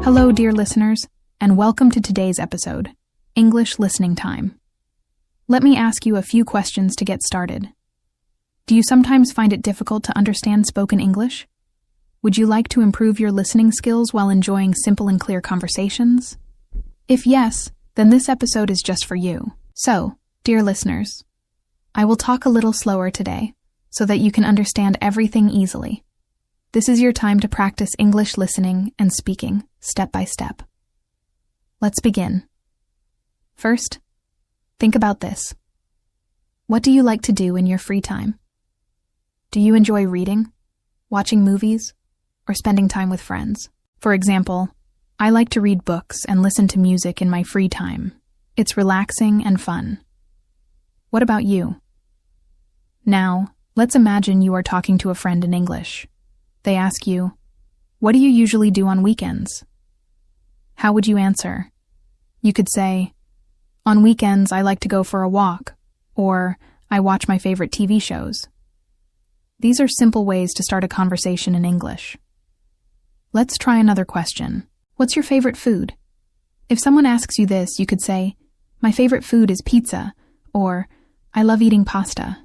Hello, dear listeners, and welcome to today's episode, English Listening Time. Let me ask you a few questions to get started. Do you sometimes find it difficult to understand spoken English? Would you like to improve your listening skills while enjoying simple and clear conversations? If yes, then this episode is just for you. So, dear listeners, I will talk a little slower today so that you can understand everything easily. This is your time to practice English listening and speaking, step by step. Let's begin. First, think about this. What do you like to do in your free time? Do you enjoy reading, watching movies, or spending time with friends? For example, I like to read books and listen to music in my free time. It's relaxing and fun. What about you? Now, let's imagine you are talking to a friend in English. They ask you, "What do you usually do on weekends?" How would you answer? You could say, "On weekends, I like to go for a walk," or "I watch my favorite TV shows." These are simple ways to start a conversation in English. Let's try another question. What's your favorite food? If someone asks you this, you could say, "My favorite food is pizza," or "I love eating pasta."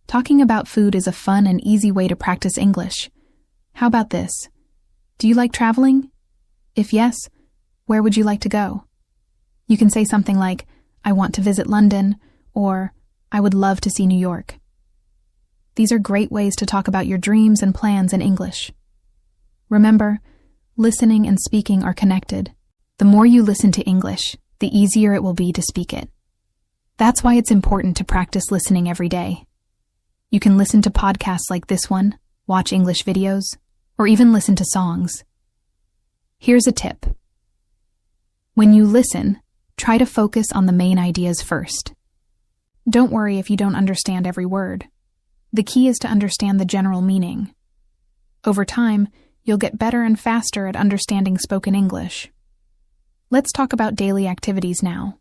Talking about food is a fun and easy way to practice English. How about this? Do you like traveling? If yes, where would you like to go? You can say something like, "I want to visit London," or "I would love to see New York." These are great ways to talk about your dreams and plans in English. Remember, listening and speaking are connected. The more you listen to English, the easier it will be to speak it. That's why it's important to practice listening every day. You can listen to podcasts like this one, watch English videos, or even listen to songs. Here's a tip. When you listen, try to focus on the main ideas first. Don't worry if you don't understand every word. The key is to understand the general meaning. Over time, you'll get better and faster at understanding spoken English. Let's talk about daily activities now.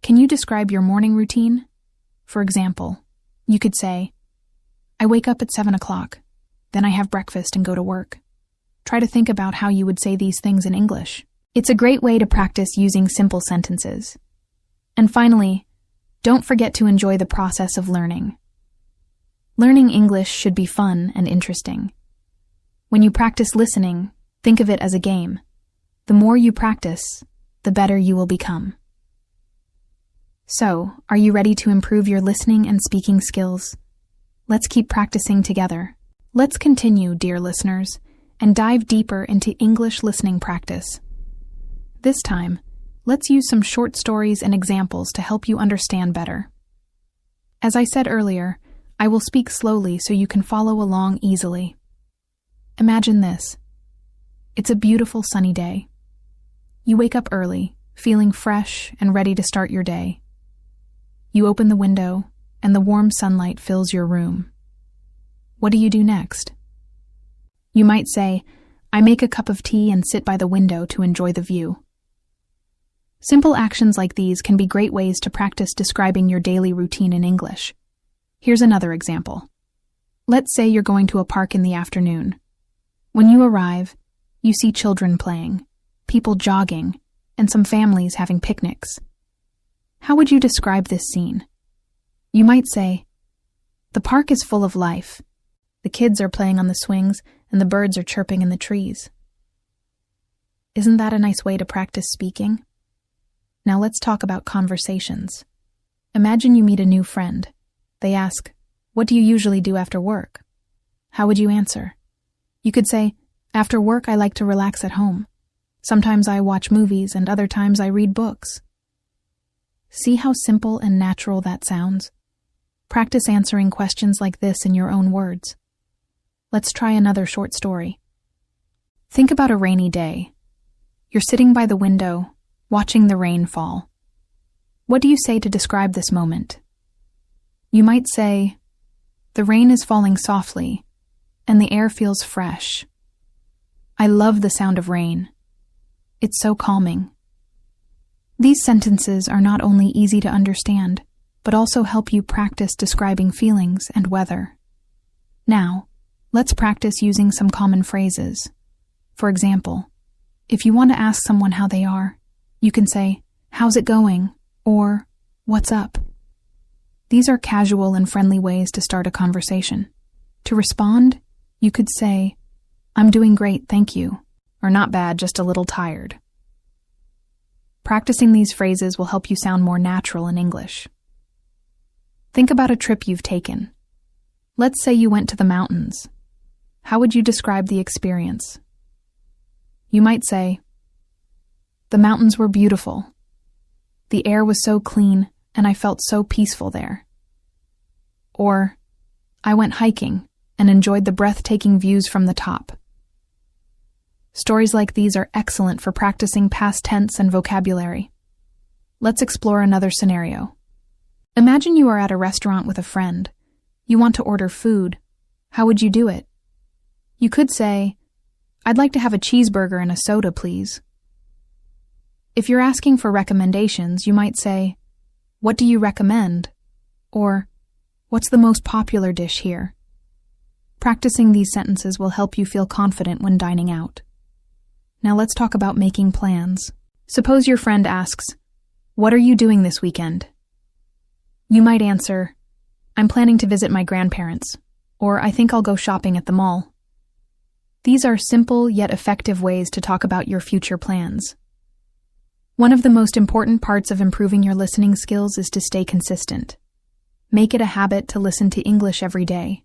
Can you describe your morning routine? For example, you could say, "I wake up at 7 o'clock, then I have breakfast and go to work." Try to think about how you would say these things in English. It's a great way to practice using simple sentences. And finally, don't forget to enjoy the process of learning. Learning English should be fun and interesting. When you practice listening, think of it as a game. The more you practice, the better you will become. So, are you ready to improve your listening and speaking skills? Let's keep practicing together. Let's continue, dear listeners, and dive deeper into English listening practice. This time, let's use some short stories and examples to help you understand better. As I said earlier, I will speak slowly so you can follow along easily. Imagine this. It's a beautiful sunny day. You wake up early, feeling fresh and ready to start your day. You open the window, and the warm sunlight fills your room. What do you do next? You might say, "I make a cup of tea and sit by the window to enjoy the view." Simple actions like these can be great ways to practice describing your daily routine in English. Here's another example. Let's say you're going to a park in the afternoon. When you arrive, you see children playing, people jogging, and some families having picnics. How would you describe this scene? You might say, "The park is full of life. The kids are playing on the swings and the birds are chirping in the trees." Isn't that a nice way to practice speaking? Now let's talk about conversations. Imagine you meet a new friend. They ask, "What do you usually do after work?" How would you answer? You could say, "After work I like to relax at home. Sometimes I watch movies and other times I read books." See how simple and natural that sounds? Practice answering questions like this in your own words. Let's try another short story. Think about a rainy day. You're sitting by the window, watching the rain fall. What do you say to describe this moment? You might say, "The rain is falling softly, and the air feels fresh. I love the sound of rain. It's so calming." These sentences are not only easy to understand, but also help you practice describing feelings and weather. Now, let's practice using some common phrases. For example, If you want to ask someone how they are, you can say, "How's it going?" or "What's up?" These are casual and friendly ways to start a conversation. To respond, you could say, "I'm doing great, thank you," or "Not bad, just a little tired." Practicing these phrases will help you sound more natural in English. Think about a trip you've taken. Let's say you went to the mountains. How would you describe the experience? You might say, "The mountains were beautiful. The air was so clean, and I felt so peaceful there." Or, "I went hiking and enjoyed the breathtaking views from the top." Stories like these are excellent for practicing past tense and vocabulary. Let's explore another scenario. Imagine you are at a restaurant with a friend. You want to order food. How would you do it? You could say, "I'd like to have a cheeseburger and a soda, please." If you're asking for recommendations, you might say, "What do you recommend?" Or, "What's the most popular dish here?" Practicing these sentences will help you feel confident when dining out. Now let's talk about making plans. Suppose your friend asks, "What are you doing this weekend?" You might answer, "I'm planning to visit my grandparents," or "I think I'll go shopping at the mall." These are simple yet effective ways to talk about your future plans. One of the most important parts of improving your listening skills is to stay consistent. Make it a habit to listen to English every day.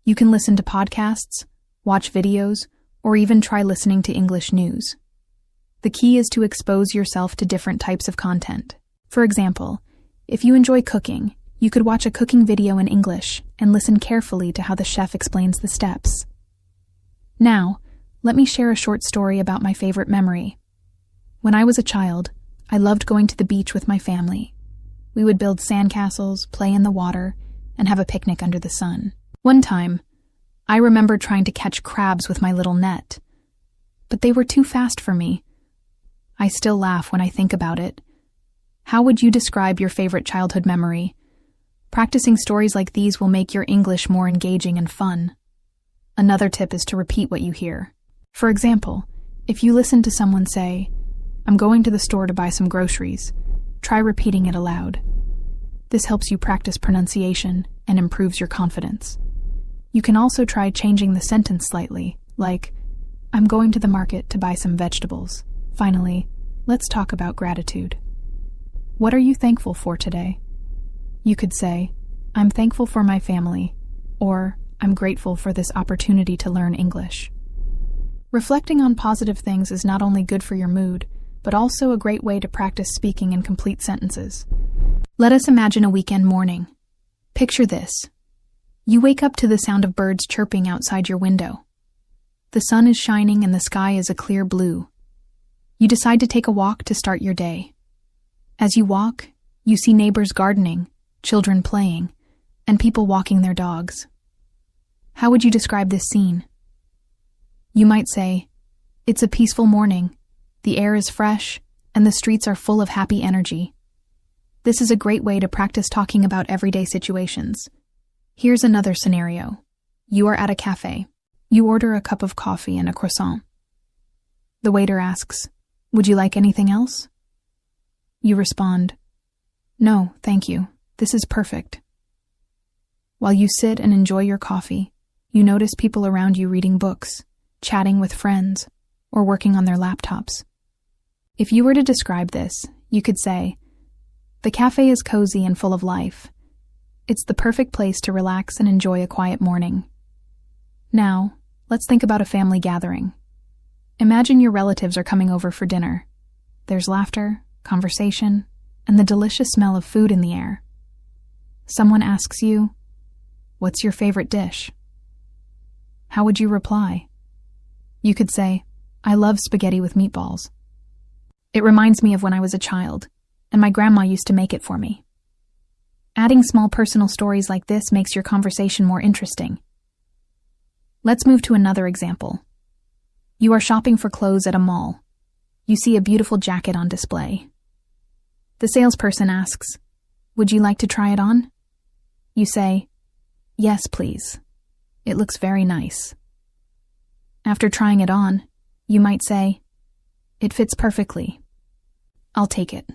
You can listen to podcasts, watch videos, or even try listening to English news. The key is to expose yourself to different types of content. For example, if you enjoy cooking, you could watch a cooking video in English and listen carefully to how the chef explains the steps. Now, let me share a short story about my favorite memory. When I was a child, I loved going to the beach with my family. We would build sandcastles, play in the water, and have a picnic under the sun. One time, I remember trying to catch crabs with my little net, but they were too fast for me. I still laugh when I think about it. How would you describe your favorite childhood memory? Practicing stories like these will make your English more engaging and fun. Another tip is to repeat what you hear. For example, if you listen to someone say, "I'm going to the store to buy some groceries," try repeating it aloud. This helps you practice pronunciation and improves your confidence. You can also try changing the sentence slightly, like, "I'm going to the market to buy some vegetables." Finally, let's talk about gratitude. What are you thankful for today? You could say, "I'm thankful for my family," or "I'm grateful for this opportunity to learn English." Reflecting on positive things is not only good for your mood, but also a great way to practice speaking in complete sentences. Let us imagine a weekend morning. Picture this. You wake up to the sound of birds chirping outside your window. The sun is shining and the sky is a clear blue. You decide to take a walk to start your day. As you walk, you see neighbors gardening, children playing, and people walking their dogs. How would you describe this scene? You might say, "It's a peaceful morning, the air is fresh, and the streets are full of happy energy." This is a great way to practice talking about everyday situations. Here's another scenario. You are at a cafe. You order a cup of coffee and a croissant. The waiter asks, "Would you like anything else?" You respond, "No, thank you. This is perfect." While you sit and enjoy your coffee, you notice people around you reading books, chatting with friends, or working on their laptops. If you were to describe this, you could say, "The cafe is cozy and full of life. It's the perfect place to relax and enjoy a quiet morning." Now, let's think about a family gathering. Imagine your relatives are coming over for dinner. There's laughter, conversation, and the delicious smell of food in the air. Someone asks you, "What's your favorite dish?" How would you reply? You could say, "I love spaghetti with meatballs. It reminds me of when I was a child, and my grandma used to make it for me." Adding small personal stories like this makes your conversation more interesting. Let's move to another example. You are shopping for clothes at a mall. You see a beautiful jacket on display. The salesperson asks, "Would you like to try it on?" You say, "Yes, please. It looks very nice." After trying it on, you might say, It fits perfectly. I'll take it.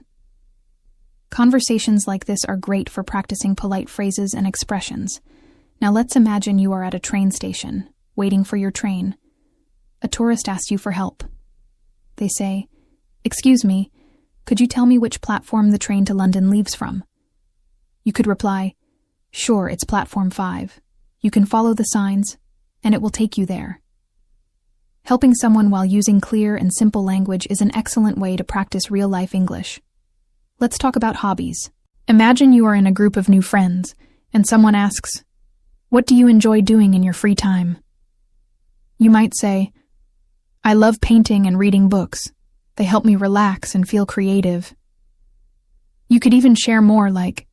Conversations like this are great for practicing polite phrases and expressions. Now let's imagine you are at a train station, waiting for your train. A tourist asks you for help. They say, "Excuse me, could you tell me which platform the train to London leaves from?" You could reply, "Sure, it's platform 5. You can follow the signs, and it will take you there." Helping someone while using clear and simple language is an excellent way to practice real-life English. Let's talk about hobbies. Imagine you are in a group of new friends, and someone asks, "What do you enjoy doing in your free time?" You might say, "I love painting and reading books. They help me relax and feel creative." You could even share more like,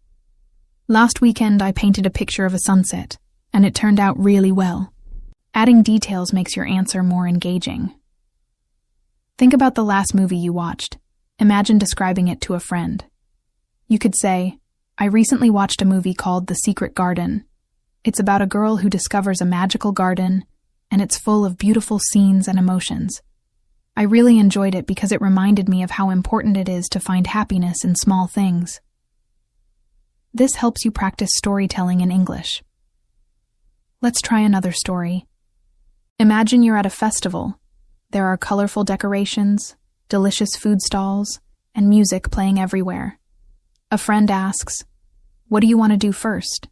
"Last weekend I painted a picture of a sunset, and it turned out really well." Adding details makes your answer more engaging. Think about the last movie you watched. Imagine describing it to a friend. You could say, "I recently watched a movie called The Secret Garden. It's about a girl who discovers a magical garden, and it's full of beautiful scenes and emotions. I really enjoyed it because it reminded me of how important it is to find happiness in small things." This helps you practice storytelling in English. Let's try another story. Imagine you're at a festival. There are colorful decorations, delicious food stalls, and music playing everywhere. A friend asks, "What do you want to do first?"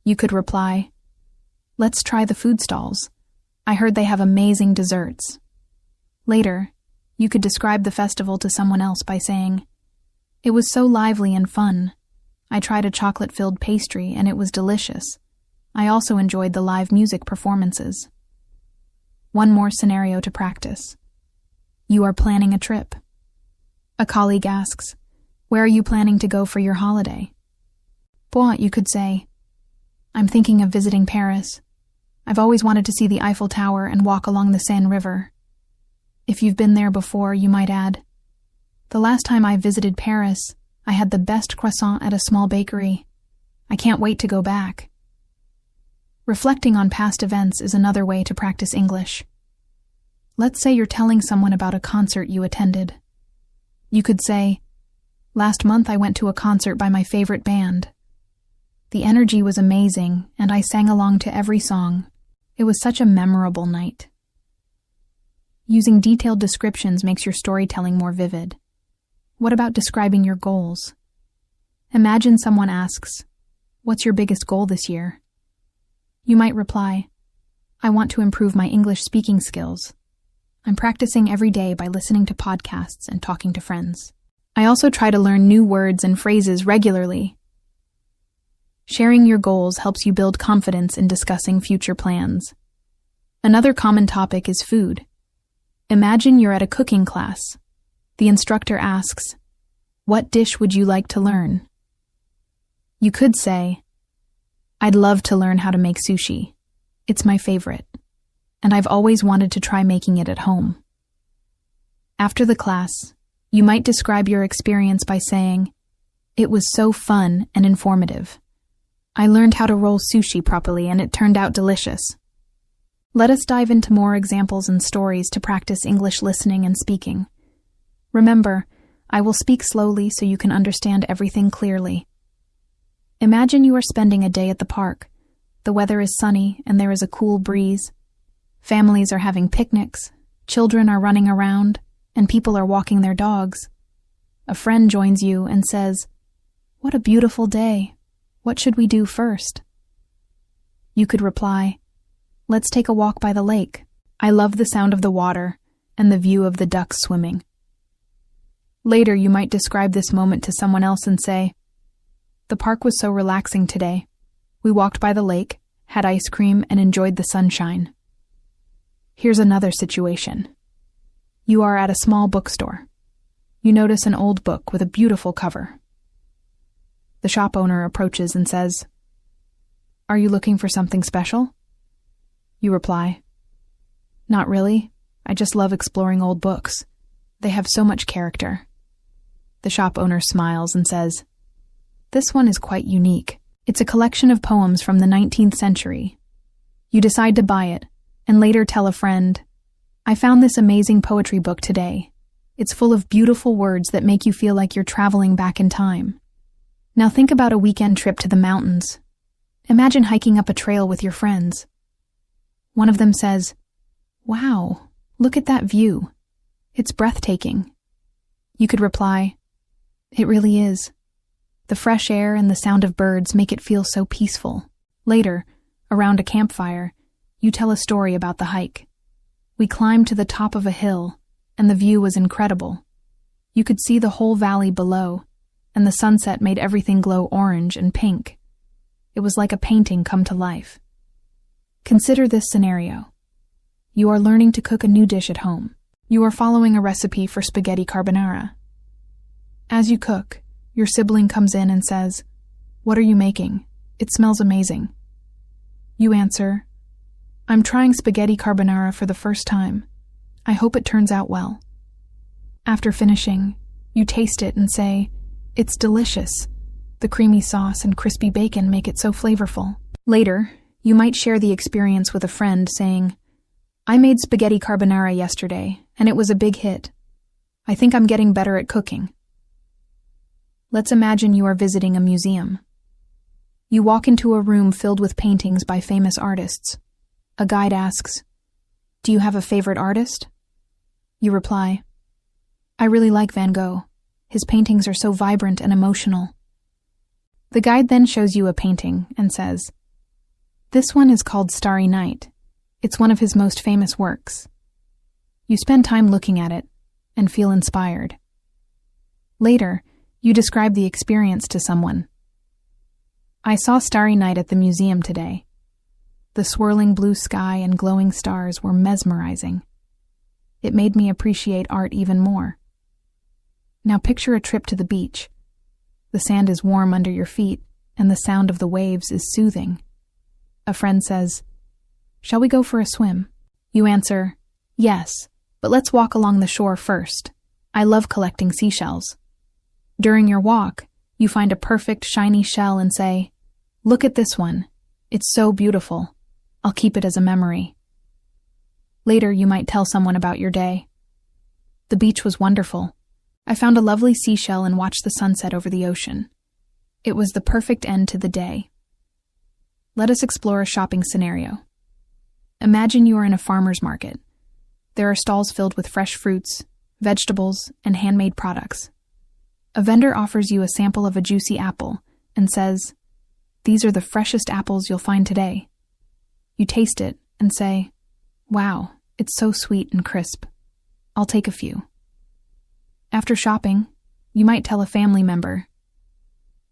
You could reply, "Let's try the food stalls. I heard they have amazing desserts." Later, you could describe the festival to someone else by saying, "It was so lively and fun. I tried a chocolate-filled pastry and it was delicious. I also enjoyed the live music performances." One more scenario to practice. You are planning a trip. A colleague asks, "Where are you planning to go for your holiday?" You could say, "I'm thinking of visiting Paris. I've always wanted to see the Eiffel Tower and walk along the Seine River." If you've been there before, you might add, "The last time I visited Paris, I had the best croissant at a small bakery. I can't wait to go back." Reflecting on past events is another way to practice English. Let's say you're telling someone about a concert you attended. You could say, "Last month I went to a concert by my favorite band. The energy was amazing, and I sang along to every song. It was such a memorable night." Using detailed descriptions makes your storytelling more vivid. What about describing your goals? Imagine someone asks, "What's your biggest goal this year?" You might reply, "I want to improve my English speaking skills. I'm practicing every day by listening to podcasts and talking to friends. I also try to learn new words and phrases regularly." Sharing your goals helps you build confidence in discussing future plans. Another common topic is food. Imagine you're at a cooking class. The instructor asks, "What dish would you like to learn?" You could say, "I'd love to learn how to make sushi. It's my favorite, and I've always wanted to try making it at home." After the class, you might describe your experience by saying, "It was so fun and informative. I learned how to roll sushi properly and it turned out delicious." Let us dive into more examples and stories to practice English listening and speaking. Remember, I will speak slowly so you can understand everything clearly. Imagine you are spending a day at the park. The weather is sunny and there is a cool breeze. Families are having picnics, children are running around, and people are walking their dogs. A friend joins you and says, "What a beautiful day. What should we do first?" You could reply, "Let's take a walk by the lake. I love the sound of the water and the view of the ducks swimming." Later, you might describe this moment to someone else and say, "The park was so relaxing today. We walked by the lake, had ice cream, and enjoyed the sunshine." Here's another situation. You are at a small bookstore. You notice an old book with a beautiful cover. The shop owner approaches and says, "Are you looking for something special?" You reply, "Not really. I just love exploring old books. They have so much character." The shop owner smiles and says, "This one is quite unique. It's a collection of poems from the 19th century. You decide to buy it, and later tell a friend, "I found this amazing poetry book today. It's full of beautiful words that make you feel like you're traveling back in time. Now think about a weekend trip to the mountains. Imagine hiking up a trail with your friends. One of them says, "Wow, look at that view. It's breathtaking." You could reply, "It really is. The fresh air and the sound of birds make it feel so peaceful." Later, around a campfire, you tell a story about the hike. "We climbed to the top of a hill, and the view was incredible. You could see the whole valley below, and the sunset made everything glow orange and pink. It was like a painting come to life." Consider this scenario. You are learning to cook a new dish at home. You are following a recipe for spaghetti carbonara. As you cook, your sibling comes in and says, "What are you making? It smells amazing." You answer, "I'm trying spaghetti carbonara for the first time. I hope it turns out well." After finishing, you taste it and say, "It's delicious. The creamy sauce and crispy bacon make it so flavorful." Later, you might share the experience with a friend saying, "I made spaghetti carbonara yesterday, and it was a big hit. I think I'm getting better at cooking." Let's imagine you are visiting a museum. You walk into a room filled with paintings by famous artists. A guide asks, "Do you have a favorite artist?" You reply, "I really like Van Gogh. His paintings are so vibrant and emotional." The guide then shows you a painting and says, "This one is called Starry Night. It's one of his most famous works." You spend time looking at it and feel inspired. Later, you describe the experience to someone. "I saw Starry Night at the museum today. The swirling blue sky and glowing stars were mesmerizing. It made me appreciate art even more." Now picture a trip to the beach. The sand is warm under your feet, and the sound of the waves is soothing. A friend says, "Shall we go for a swim?" You answer, "Yes, but let's walk along the shore first. I love collecting seashells." During your walk, you find a perfect shiny shell and say, "Look at this one. It's so beautiful. I'll keep it as a memory." Later, you might tell someone about your day. "The beach was wonderful. I found a lovely seashell and watched the sunset over the ocean. It was the perfect end to the day." Let us explore a shopping scenario. Imagine you are in a farmer's market. There are stalls filled with fresh fruits, vegetables, and handmade products. A vendor offers you a sample of a juicy apple and says, "These are the freshest apples you'll find today." You taste it and say, "Wow, it's so sweet and crisp. I'll take a few." After shopping, you might tell a family member,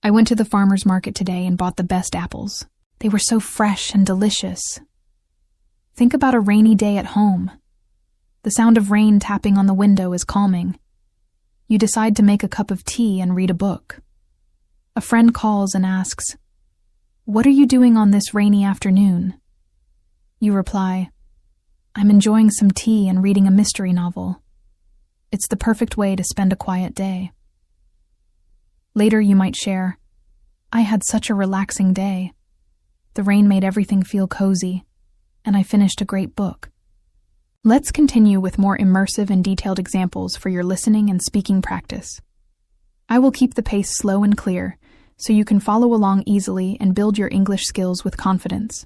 "I went to the farmer's market today and bought the best apples. They were so fresh and delicious." Think about a rainy day at home. The sound of rain tapping on the window is calming. You decide to make a cup of tea and read a book. A friend calls and asks, "What are you doing on this rainy afternoon?" You reply, "I'm enjoying some tea and reading a mystery novel. It's the perfect way to spend a quiet day." Later you might share, "I had such a relaxing day. The rain made everything feel cozy, and I finished a great book." Let's continue with more immersive and detailed examples for your listening and speaking practice. I will keep the pace slow and clear so you can follow along easily and build your English skills with confidence.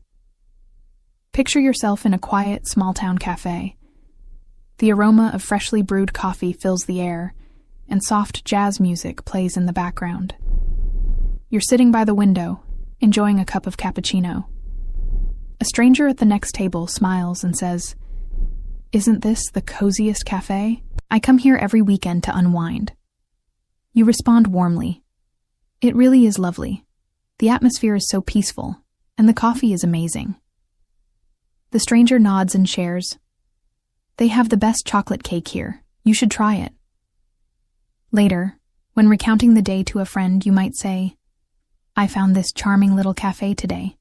Picture yourself in a quiet, small-town cafe. The aroma of freshly brewed coffee fills the air, and soft jazz music plays in the background. You're sitting by the window, enjoying a cup of cappuccino. A stranger at the next table smiles and says, "Isn't this the coziest cafe? I come here every weekend to unwind." You respond warmly, "It really is lovely. The atmosphere is so peaceful, and the coffee is amazing." The stranger nods and shares, "They have the best chocolate cake here. You should try it." Later, when recounting the day to a friend, you might say, "I found this charming little cafe today.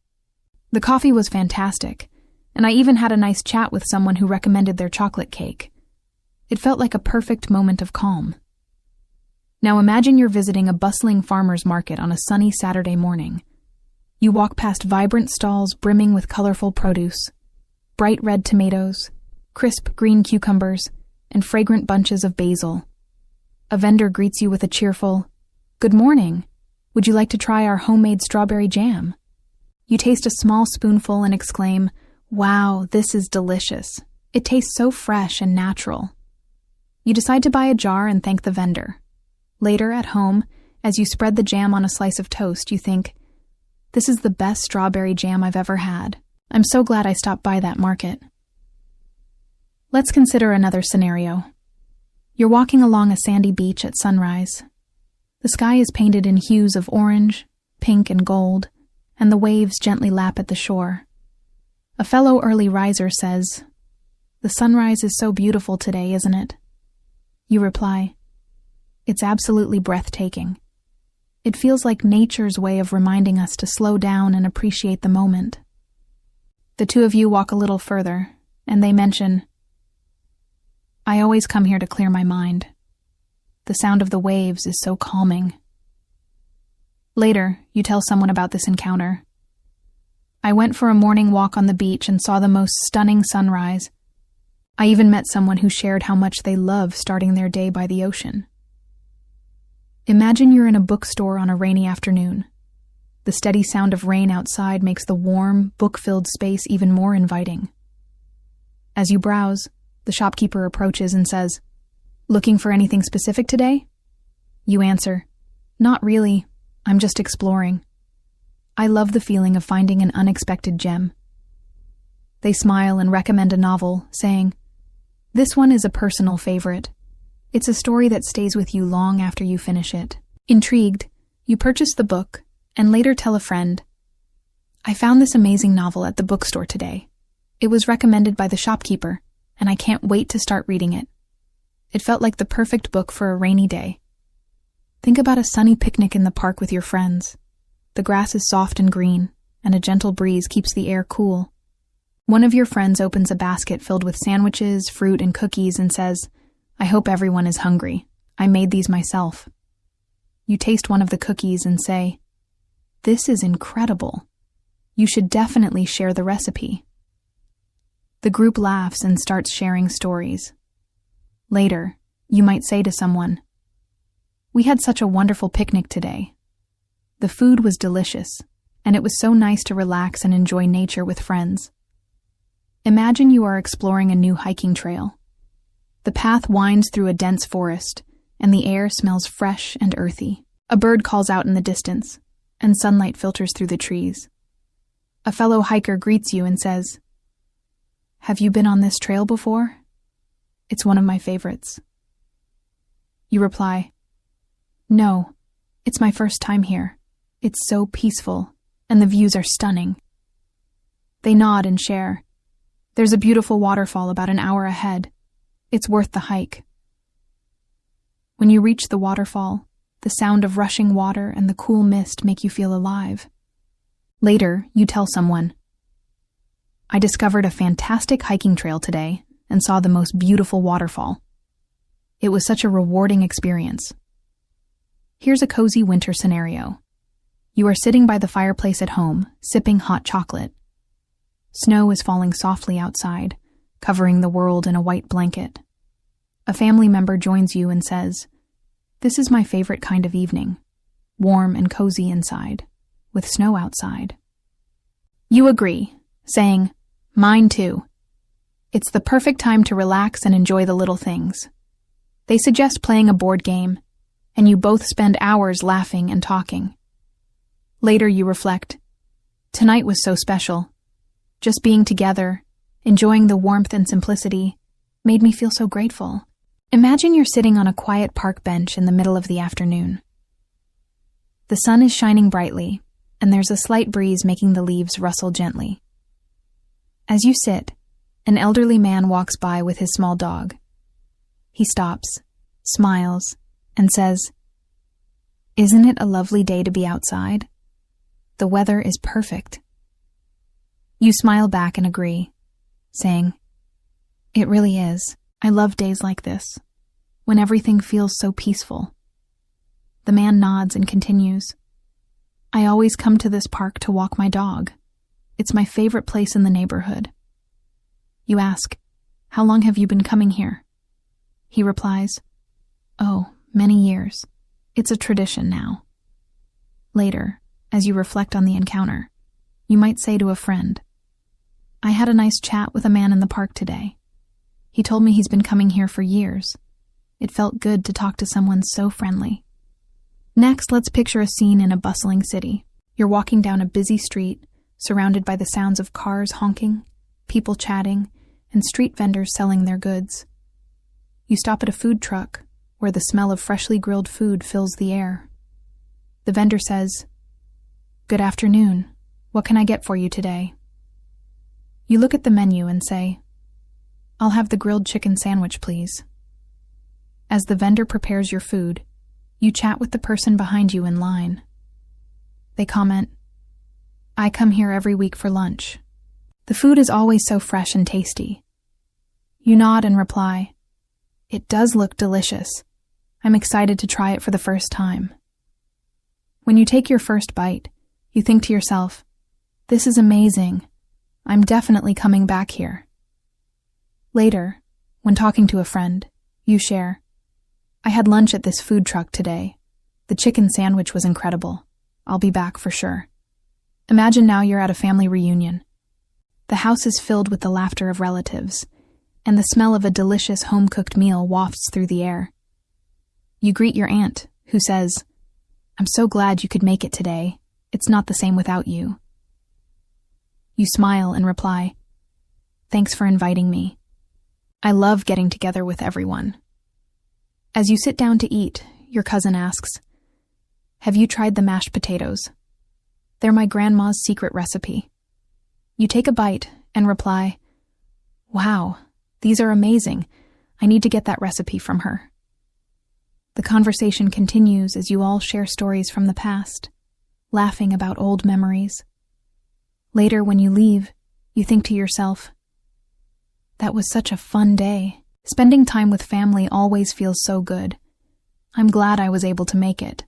The coffee was fantastic, and I even had a nice chat with someone who recommended their chocolate cake. It felt like a perfect moment of calm." Now imagine you're visiting a bustling farmer's market on a sunny Saturday morning. You walk past vibrant stalls brimming with colorful produce, bright red tomatoes, crisp green cucumbers, and fragrant bunches of basil. A vendor greets you with a cheerful, "Good morning. Would you like to try our homemade strawberry jam?" You taste a small spoonful and exclaim, "Wow, this is delicious. It tastes so fresh and natural." You decide to buy a jar and thank the vendor. Later, at home, as you spread the jam on a slice of toast, you think, "This is the best strawberry jam I've ever had. I'm so glad I stopped by that market." Let's consider another scenario. You're walking along a sandy beach at sunrise. The sky is painted in hues of orange, pink, and gold, and the waves gently lap at the shore. A fellow early riser says, "The sunrise is so beautiful today, isn't it?" You reply, "It's absolutely breathtaking. It feels like nature's way of reminding us to slow down and appreciate the moment." The two of you walk a little further, and they mention, "I always come here to clear my mind. The sound of the waves is so calming." Later, you tell someone about this encounter. "I went for a morning walk on the beach and saw the most stunning sunrise. I even met someone who shared how much they love starting their day by the ocean." Imagine you're in a bookstore on a rainy afternoon. The steady sound of rain outside makes the warm, book-filled space even more inviting. As you browse, the shopkeeper approaches and says, "Looking for anything specific today?" You answer, "Not really. I'm just exploring. I love the feeling of finding an unexpected gem." They smile and recommend a novel, saying, "This one is a personal favorite. It's a story that stays with you long after you finish it." Intrigued, you purchase the book and later tell a friend, "I found this amazing novel at the bookstore today. It was recommended by the shopkeeper, and I can't wait to start reading it. It felt like the perfect book for a rainy day." Think about a sunny picnic in the park with your friends. The grass is soft and green, and a gentle breeze keeps the air cool. One of your friends opens a basket filled with sandwiches, fruit, and cookies and says, "I hope everyone is hungry. I made these myself." You taste one of the cookies and say, "This is incredible. You should definitely share the recipe." The group laughs and starts sharing stories. Later, you might say to someone, "We had such a wonderful picnic today. The food was delicious, and it was so nice to relax and enjoy nature with friends." Imagine you are exploring a new hiking trail. The path winds through a dense forest, and the air smells fresh and earthy. A bird calls out in the distance, and sunlight filters through the trees. A fellow hiker greets you and says, "Have you been on this trail before? It's one of my favorites." You reply, "No, it's my first time here. It's so peaceful, and the views are stunning." They nod and share. "There's a beautiful waterfall about an hour ahead. It's worth the hike." When you reach the waterfall, the sound of rushing water and the cool mist make you feel alive. Later, you tell someone, "I discovered a fantastic hiking trail today and saw the most beautiful waterfall. It was such a rewarding experience." Here's a cozy winter scenario. You are sitting by the fireplace at home, sipping hot chocolate. Snow is falling softly outside, covering the world in a white blanket. A family member joins you and says, "This is my favorite kind of evening, warm and cozy inside, with snow outside." You agree, saying, "Mine too. It's the perfect time to relax and enjoy the little things." They suggest playing a board game, and you both spend hours laughing and talking. Later you reflect, "Tonight was so special. Just being together, enjoying the warmth and simplicity, made me feel so grateful." Imagine you're sitting on a quiet park bench in the middle of the afternoon. The sun is shining brightly, and there's a slight breeze making the leaves rustle gently. As you sit, an elderly man walks by with his small dog. He stops, smiles, and says, "Isn't it a lovely day to be outside? The weather is perfect." You smile back and agree, saying, "It really is. I love days like this, when everything feels so peaceful." The man nods and continues, "I always come to this park to walk my dog. It's my favorite place in the neighborhood." You ask, "How long have you been coming here?" He replies, "Oh, Many years. It's a tradition now. Later, as you reflect on the encounter, you might say to a friend, I had a nice chat with a man in the park today. He told me he's been coming here for years. It felt good to talk to someone so friendly. Next, let's picture a scene in a bustling city. You're walking down a busy street, surrounded by the sounds of cars honking, people chatting, and street vendors selling their goods. You stop at a food truck, where the smell of freshly grilled food fills the air. The vendor says, Good afternoon. What can I get for you today? You look at the menu and say, I'll have the grilled chicken sandwich, please. As the vendor prepares your food, you chat with the person behind you in line. They comment, I come here every week for lunch. The food is always so fresh and tasty. You nod and reply, It does look delicious. I'm excited to try it for the first time. When you take your first bite, you think to yourself, This is amazing. I'm definitely coming back here. Later, when talking to a friend, you share, I had lunch at this food truck today. The chicken sandwich was incredible. I'll be back for sure. Imagine now you're at a family reunion. The house is filled with the laughter of relatives, and the smell of a delicious home-cooked meal wafts through the air. You greet your aunt, who says, I'm so glad you could make it today. It's not the same without you. You smile and reply, Thanks for inviting me. I love getting together with everyone. As you sit down to eat, your cousin asks, Have you tried the mashed potatoes? They're my grandma's secret recipe. You take a bite and reply, Wow, these are amazing. I need to get that recipe from her. The conversation continues as you all share stories from the past, laughing about old memories. Later, when you leave, you think to yourself, That was such a fun day. Spending time with family always feels so good. I'm glad I was able to make it.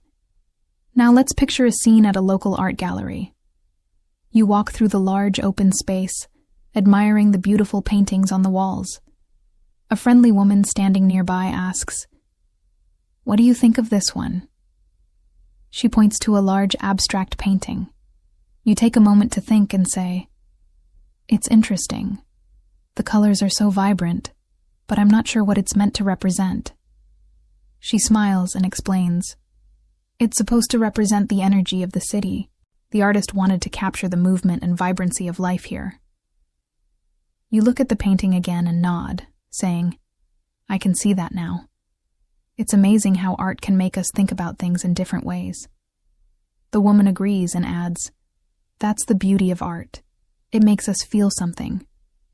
Now let's picture a scene at a local art gallery. You walk through the large open space, admiring the beautiful paintings on the walls. A friendly woman standing nearby asks, What do you think of this one? She points to a large abstract painting. You take a moment to think and say, It's interesting. The colors are so vibrant, but I'm not sure what it's meant to represent. She smiles and explains, It's supposed to represent the energy of the city. The artist wanted to capture the movement and vibrancy of life here. You look at the painting again and nod, saying, I can see that now. It's amazing how art can make us think about things in different ways. The woman agrees and adds, That's the beauty of art. It makes us feel something,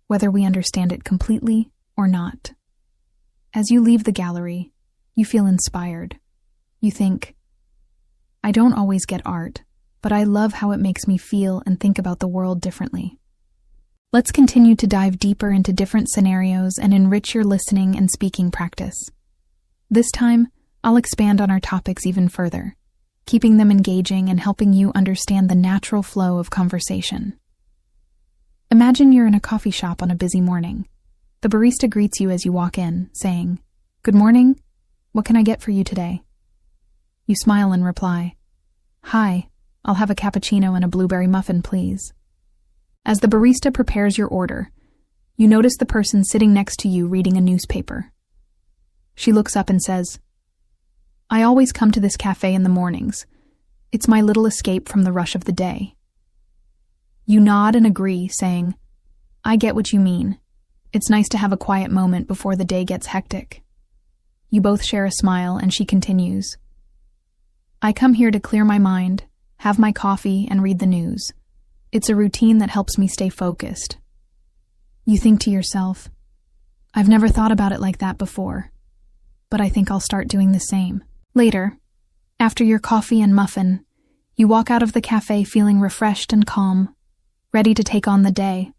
whether we understand it completely or not. As you leave the gallery, you feel inspired. You think, I don't always get art, but I love how it makes me feel and think about the world differently. Let's continue to dive deeper into different scenarios and enrich your listening and speaking practice. This time, I'll expand on our topics even further, keeping them engaging and helping you understand the natural flow of conversation. Imagine you're in a coffee shop on a busy morning. The barista greets you as you walk in, saying, Good morning. What can I get for you today? You smile and reply, Hi, I'll have a cappuccino and a blueberry muffin, please. As the barista prepares your order, you notice the person sitting next to you reading a newspaper. She looks up and says, I always come to this cafe in the mornings. It's my little escape from the rush of the day. You nod and agree, saying, I get what you mean. It's nice to have a quiet moment before the day gets hectic. You both share a smile, and she continues, I come here to clear my mind, have my coffee, and read the news. It's a routine that helps me stay focused. You think to yourself, I've never thought about it like that before, but I think I'll start doing the same. Later, after your coffee and muffin, you walk out of the cafe feeling refreshed and calm, ready to take on the day.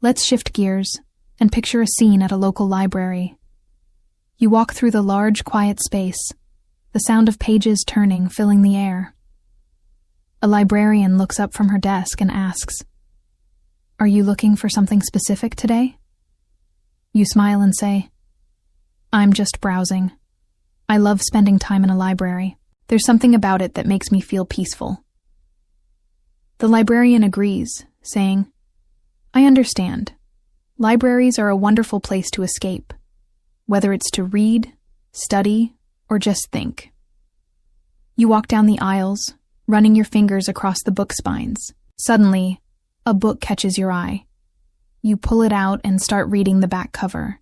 Let's shift gears and picture a scene at a local library. You walk through the large, quiet space, the sound of pages turning filling the air. A librarian looks up from her desk and asks, Are you looking for something specific today? You smile and say, I'm just browsing. I love spending time in a library. There's something about it that makes me feel peaceful. The librarian agrees, saying, I understand. Libraries are a wonderful place to escape, whether it's to read, study, or just think. You walk down the aisles, running your fingers across the book spines. Suddenly, a book catches your eye. You pull it out and start reading the back cover.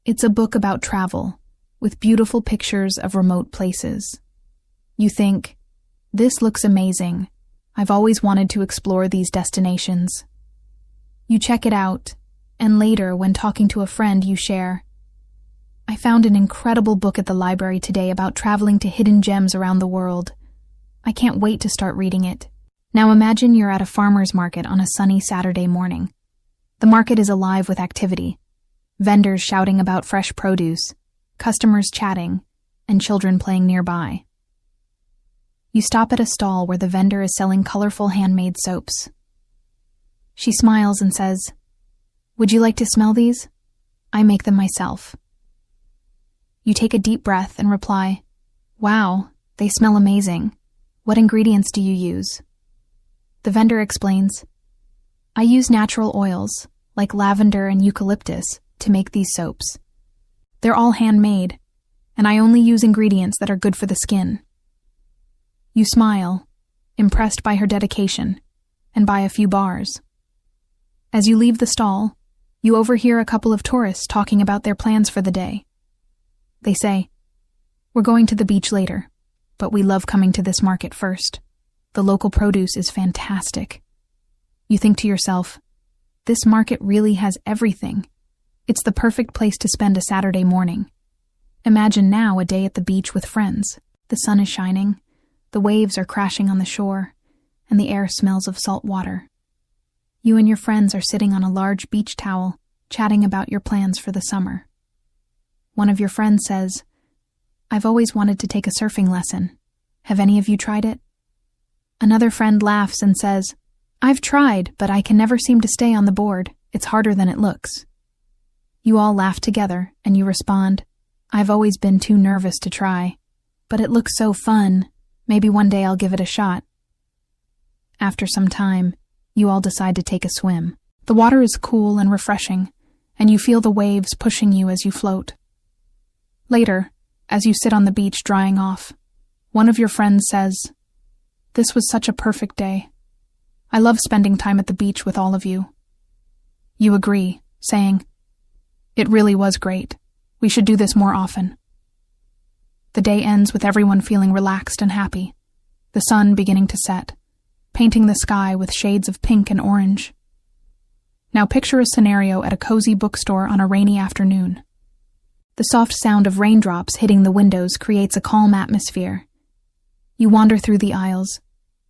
It's a book about travel, with beautiful pictures of remote places. You think, this looks amazing. I've always wanted to explore these destinations. You check it out, and later, when talking to a friend, you share, I found an incredible book at the library today about traveling to hidden gems around the world. I can't wait to start reading it. Now imagine you're at a farmer's market on a sunny Saturday morning. The market is alive with activity. Vendors shouting about fresh produce, customers chatting, and children playing nearby. You stop at a stall where the vendor is selling colorful handmade soaps. She smiles and says, Would you like to smell these? I make them myself. You take a deep breath and reply, Wow, they smell amazing. What ingredients do you use? The vendor explains, I use natural oils, like lavender and eucalyptus, to make these soaps. They're all handmade, and I only use ingredients that are good for the skin. You smile, impressed by her dedication, and buy a few bars. As you leave the stall, you overhear a couple of tourists talking about their plans for the day. They say, We're going to the beach later, but we love coming to this market first. The local produce is fantastic. You think to yourself, this market really has everything. It's the perfect place to spend a Saturday morning. Imagine now a day at the beach with friends. The sun is shining, the waves are crashing on the shore, and the air smells of salt water. You and your friends are sitting on a large beach towel, chatting about your plans for the summer. One of your friends says, I've always wanted to take a surfing lesson. Have any of you tried it? Another friend laughs and says, I've tried, but I can never seem to stay on the board. It's harder than it looks. You all laugh together, and you respond, I've always been too nervous to try, but it looks so fun. Maybe one day I'll give it a shot. After some time, you all decide to take a swim. The water is cool and refreshing, and you feel the waves pushing you as you float. Later, as you sit on the beach drying off, one of your friends says, This was such a perfect day. I love spending time at the beach with all of you. You agree, saying, It really was great. We should do this more often. The day ends with everyone feeling relaxed and happy, the sun beginning to set, painting the sky with shades of pink and orange. Now picture a scenario at a cozy bookstore on a rainy afternoon. The soft sound of raindrops hitting the windows creates a calm atmosphere. You wander through the aisles,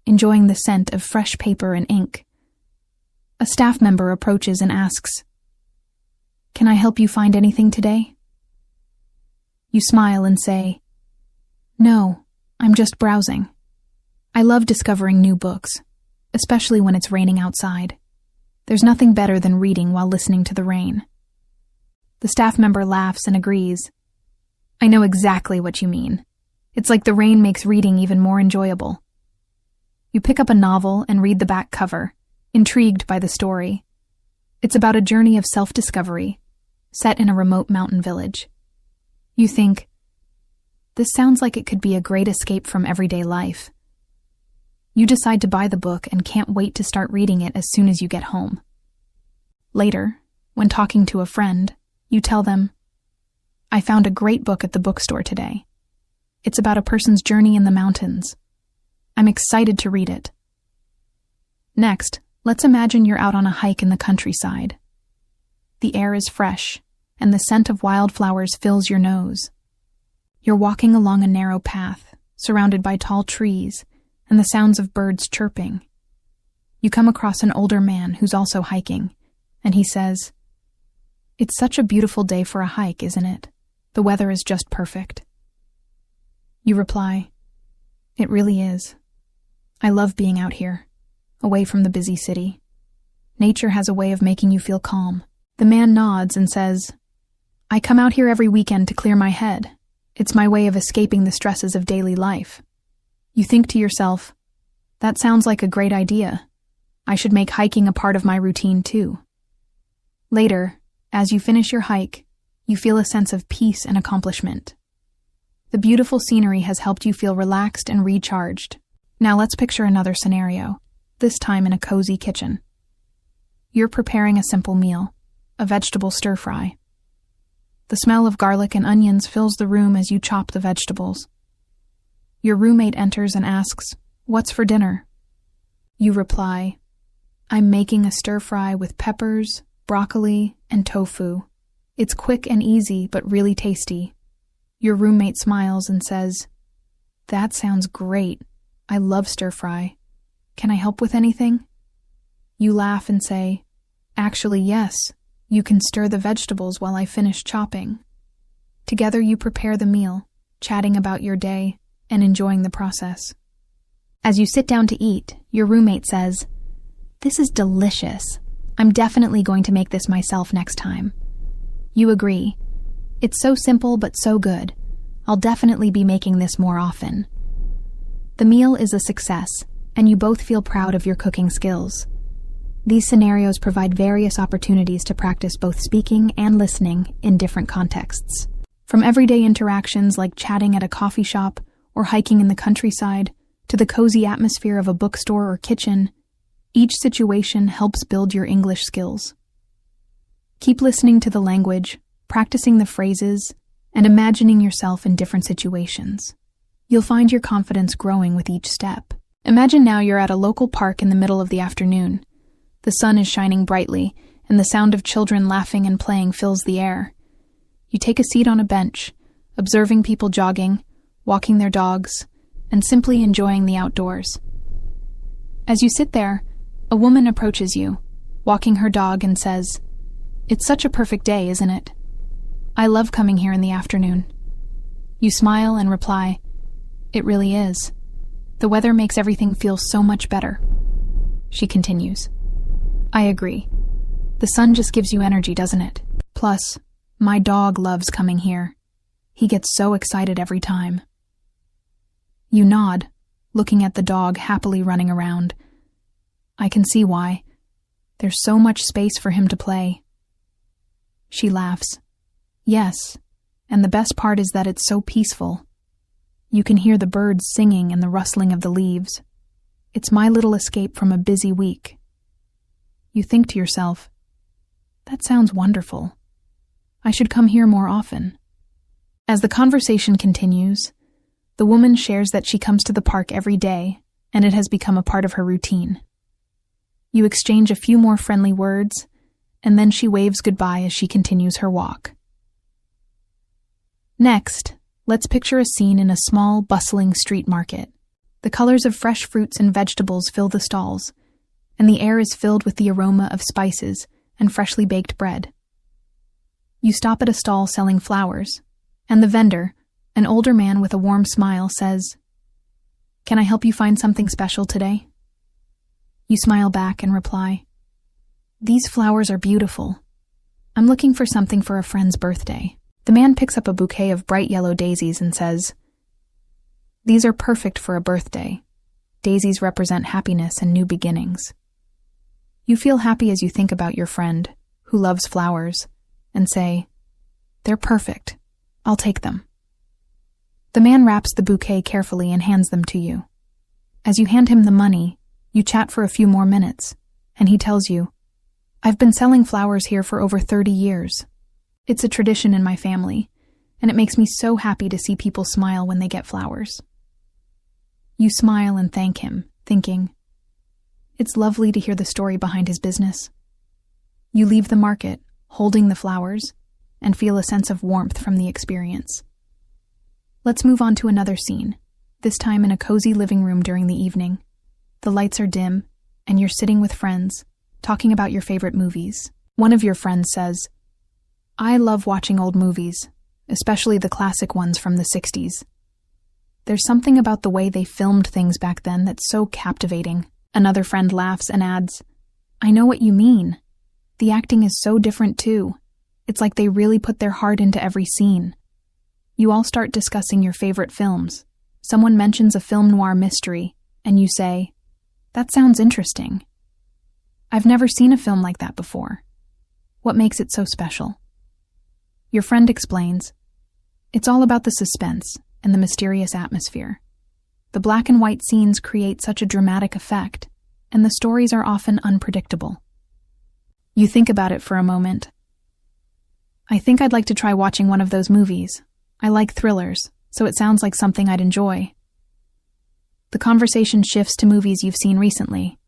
enjoying the scent of fresh paper and ink. A staff member approaches and asks, Can I help you find anything today? You smile and say, No, I'm just browsing. I love discovering new books, especially when it's raining outside. There's nothing better than reading while listening to the rain. The staff member laughs and agrees. I know exactly what you mean. It's like the rain makes reading even more enjoyable. You pick up a novel and read the back cover, intrigued by the story. It's about a journey of self-discovery, set in a remote mountain village. You think, this sounds like it could be a great escape from everyday life. You decide to buy the book and can't wait to start reading it as soon as you get home. Later, when talking to a friend, you tell them, I found a great book at the bookstore today. It's about a person's journey in the mountains. I'm excited to read it. Next, let's imagine you're out on a hike in the countryside. The air is fresh, and the scent of wildflowers fills your nose. You're walking along a narrow path, surrounded by tall trees, and the sounds of birds chirping. You come across an older man who's also hiking, and he says, It's such a beautiful day for a hike, isn't it? The weather is just perfect. You reply, It really is. I love being out here, away from the busy city. Nature has a way of making you feel calm. The man nods and says, I come out here every weekend to clear my head. It's my way of escaping the stresses of daily life. You think to yourself, that sounds like a great idea. I should make hiking a part of my routine too. Later, as you finish your hike, you feel a sense of peace and accomplishment. The beautiful scenery has helped you feel relaxed and recharged. Now let's picture another scenario, this time in a cozy kitchen. You're preparing a simple meal, a vegetable stir-fry. The smell of garlic and onions fills the room as you chop the vegetables. Your roommate enters and asks, "What's for dinner?" You reply, "I'm making a stir-fry with peppers, broccoli, and tofu. It's quick and easy, but really tasty." Your roommate smiles and says, "That sounds great. I love stir-fry. Can I help with anything?" You laugh and say, "Actually, yes. You can stir the vegetables while I finish chopping." Together you prepare the meal, chatting about your day and enjoying the process. As you sit down to eat, your roommate says, "This is delicious. I'm definitely going to make this myself next time." You agree. "It's so simple but so good. I'll definitely be making this more often." The meal is a success, and you both feel proud of your cooking skills. These scenarios provide various opportunities to practice both speaking and listening in different contexts. From everyday interactions like chatting at a coffee shop or hiking in the countryside, to the cozy atmosphere of a bookstore or kitchen, each situation helps build your English skills. Keep listening to the language, practicing the phrases, and imagining yourself in different situations. You'll find your confidence growing with each step. Imagine now you're at a local park in the middle of the afternoon. The sun is shining brightly, and the sound of children laughing and playing fills the air. You take a seat on a bench, observing people jogging, walking their dogs, and simply enjoying the outdoors. As you sit there, a woman approaches you, walking her dog, and says, "It's such a perfect day, isn't it? I love coming here in the afternoon." You smile and reply, "It really is. The weather makes everything feel so much better." She continues, "I agree. The sun just gives you energy, doesn't it? Plus, my dog loves coming here. He gets so excited every time." You nod, looking at the dog happily running around. "I can see why. There's so much space for him to play." She laughs. "Yes, and the best part is that it's so peaceful. You can hear the birds singing and the rustling of the leaves. It's my little escape from a busy week." You think to yourself, "That sounds wonderful. I should come here more often." As the conversation continues, the woman shares that she comes to the park every day, and it has become a part of her routine. You exchange a few more friendly words, and then she waves goodbye as she continues her walk. Next, let's picture a scene in a small, bustling street market. The colors of fresh fruits and vegetables fill the stalls, and the air is filled with the aroma of spices and freshly baked bread. You stop at a stall selling flowers, and the vendor, an older man with a warm smile, says, "Can I help you find something special today?" You smile back and reply, "These flowers are beautiful. I'm looking for something for a friend's birthday." The man picks up a bouquet of bright yellow daisies and says, "These are perfect for a birthday. Daisies represent happiness and new beginnings." You feel happy as you think about your friend, who loves flowers, and say, "They're perfect. I'll take them." The man wraps the bouquet carefully and hands them to you. As you hand him the money, you chat for a few more minutes, and he tells you, "I've been selling flowers here for over 30 years. It's a tradition in my family, and it makes me so happy to see people smile when they get flowers." You smile and thank him, thinking, "It's lovely to hear the story behind his business." You leave the market, holding the flowers, and feel a sense of warmth from the experience. Let's move on to another scene, this time in a cozy living room during the evening. The lights are dim, and you're sitting with friends, talking about your favorite movies. One of your friends says, "I love watching old movies, especially the classic ones from the 60s. There's something about the way they filmed things back then that's so captivating." Another friend laughs and adds, "I know what you mean. The acting is so different too. It's like they really put their heart into every scene." You all start discussing your favorite films. Someone mentions a film noir mystery, and you say, "That sounds interesting. I've never seen a film like that before. What makes it so special?" Your friend explains, "It's all about the suspense and the mysterious atmosphere. The black and white scenes create such a dramatic effect, and the stories are often unpredictable." You think about it for a moment. "I think I'd like to try watching one of those movies. I like thrillers, so it sounds like something I'd enjoy." The conversation shifts to movies you've seen recently.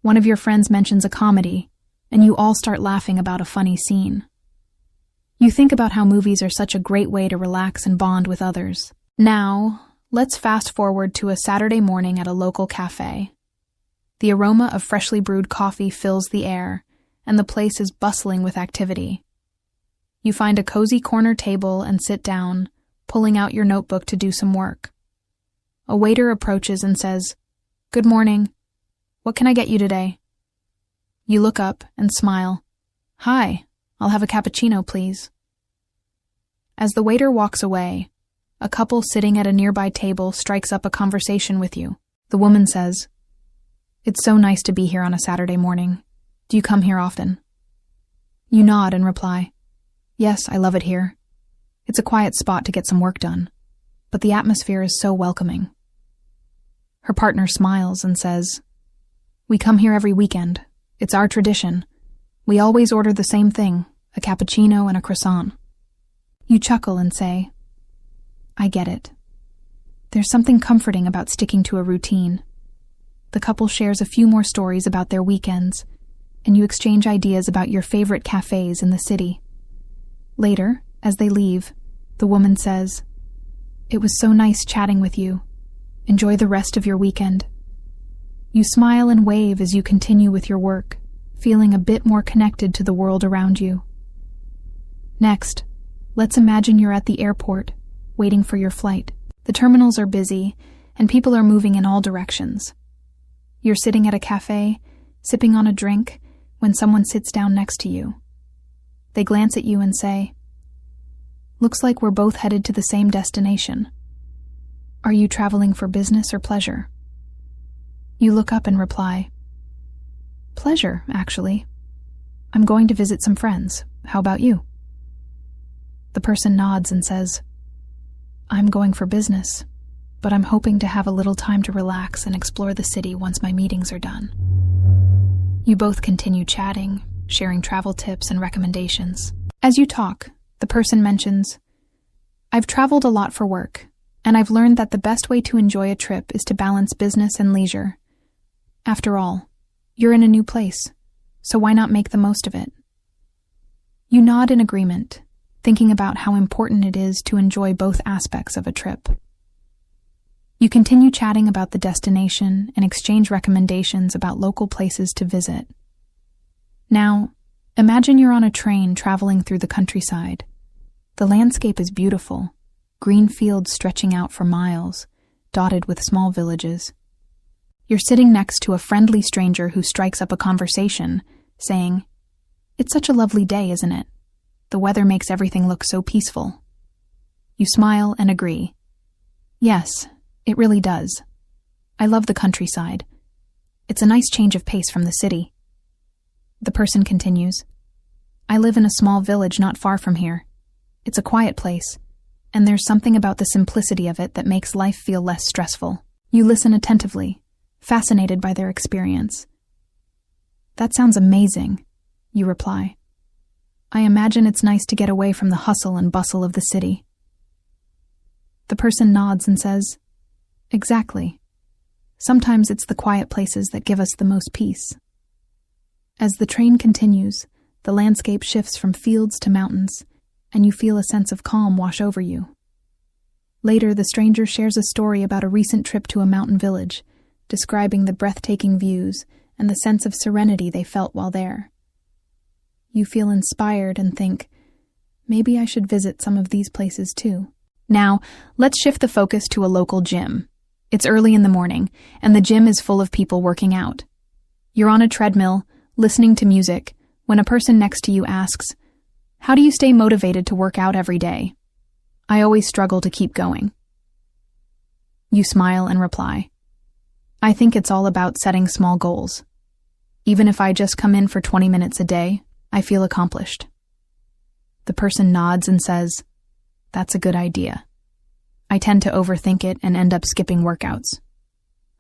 One of your friends mentions a comedy, and you all start laughing about a funny scene. You think about how movies are such a great way to relax and bond with others. Now, let's fast forward to a Saturday morning at a local cafe. The aroma of freshly brewed coffee fills the air, and the place is bustling with activity. You find a cozy corner table and sit down, pulling out your notebook to do some work. A waiter approaches and says, "Good morning. What can I get you today?" You look up and smile. "Hi, I'll have a cappuccino, please." As the waiter walks away, a couple sitting at a nearby table strikes up a conversation with you. The woman says, "It's so nice to be here on a Saturday morning. Do you come here often?" You nod and reply, "Yes, I love it here. It's a quiet spot to get some work done, but the atmosphere is so welcoming." Her partner smiles and says, "We come here every weekend. It's our tradition. We always order the same thing, a cappuccino and a croissant." You chuckle and say, "I get it." There's something comforting about sticking to a routine. The couple shares a few more stories about their weekends, and you exchange ideas about your favorite cafes in the city. Later, as they leave, the woman says, "It was so nice chatting with you. Enjoy the rest of your weekend." You smile and wave as you continue with your work, feeling a bit more connected to the world around you. Next, let's imagine you're at the airport, waiting for your flight. The terminals are busy, and people are moving in all directions. You're sitting at a cafe, sipping on a drink, when someone sits down next to you. They glance at you and say, "Looks like we're both headed to the same destination. Are you traveling for business or pleasure?" You look up and reply, "Pleasure, actually. I'm going to visit some friends. How about you?" The person nods and says, "I'm going for business, but I'm hoping to have a little time to relax and explore the city once my meetings are done." You both continue chatting, sharing travel tips and recommendations. As you talk, the person mentions, "I've traveled a lot for work, and I've learned that the best way to enjoy a trip is to balance business and leisure. After all, you're in a new place, so why not make the most of it?" You nod in agreement, thinking about how important it is to enjoy both aspects of a trip. You continue chatting about the destination and exchange recommendations about local places to visit. Now, imagine you're on a train traveling through the countryside. The landscape is beautiful, green fields stretching out for miles, dotted with small villages. You're sitting next to a friendly stranger who strikes up a conversation, saying, "It's such a lovely day, isn't it? The weather makes everything look so peaceful." You smile and agree. "Yes, it really does. I love the countryside. It's a nice change of pace from the city." The person continues, "I live in a small village not far from here. It's a quiet place, and there's something about the simplicity of it that makes life feel less stressful." You listen attentively, fascinated by their experience. "That sounds amazing," you reply. "I imagine it's nice to get away from the hustle and bustle of the city." The person nods and says, "Exactly. Sometimes it's the quiet places that give us the most peace." As the train continues, the landscape shifts from fields to mountains, and you feel a sense of calm wash over you. Later, the stranger shares a story about a recent trip to a mountain village, describing the breathtaking views and the sense of serenity they felt while there. You feel inspired and think, maybe I should visit some of these places too. Now, let's shift the focus to a local gym. It's early in the morning, and the gym is full of people working out. You're on a treadmill, listening to music, when a person next to you asks, "How do you stay motivated to work out every day?" I always struggle to keep going. You smile and reply, I think it's all about setting small goals. Even if I just come in for 20 minutes a day, I feel accomplished. The person nods and says, that's a good idea. I tend to overthink it and end up skipping workouts.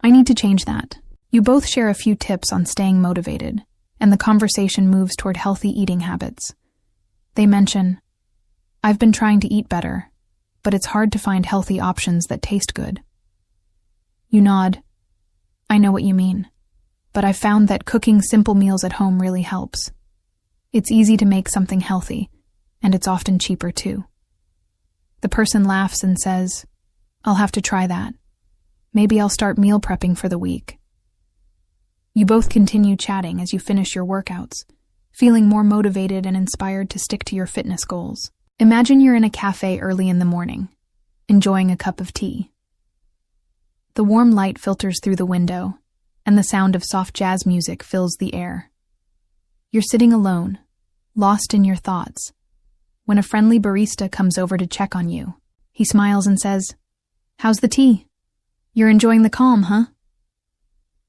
I need to change that. You both share a few tips on staying motivated, and the conversation moves toward healthy eating habits. They mention, I've been trying to eat better, but it's hard to find healthy options that taste good. You nod. I know what you mean, but I've found that cooking simple meals at home really helps. It's easy to make something healthy, and it's often cheaper too. The person laughs and says, I'll have to try that. Maybe I'll start meal prepping for the week. You both continue chatting as you finish your workouts, feeling more motivated and inspired to stick to your fitness goals. Imagine you're in a cafe early in the morning, enjoying a cup of tea. The warm light filters through the window, and the sound of soft jazz music fills the air. You're sitting alone, lost in your thoughts, when a friendly barista comes over to check on you. He smiles and says, How's the tea? You're enjoying the calm, huh?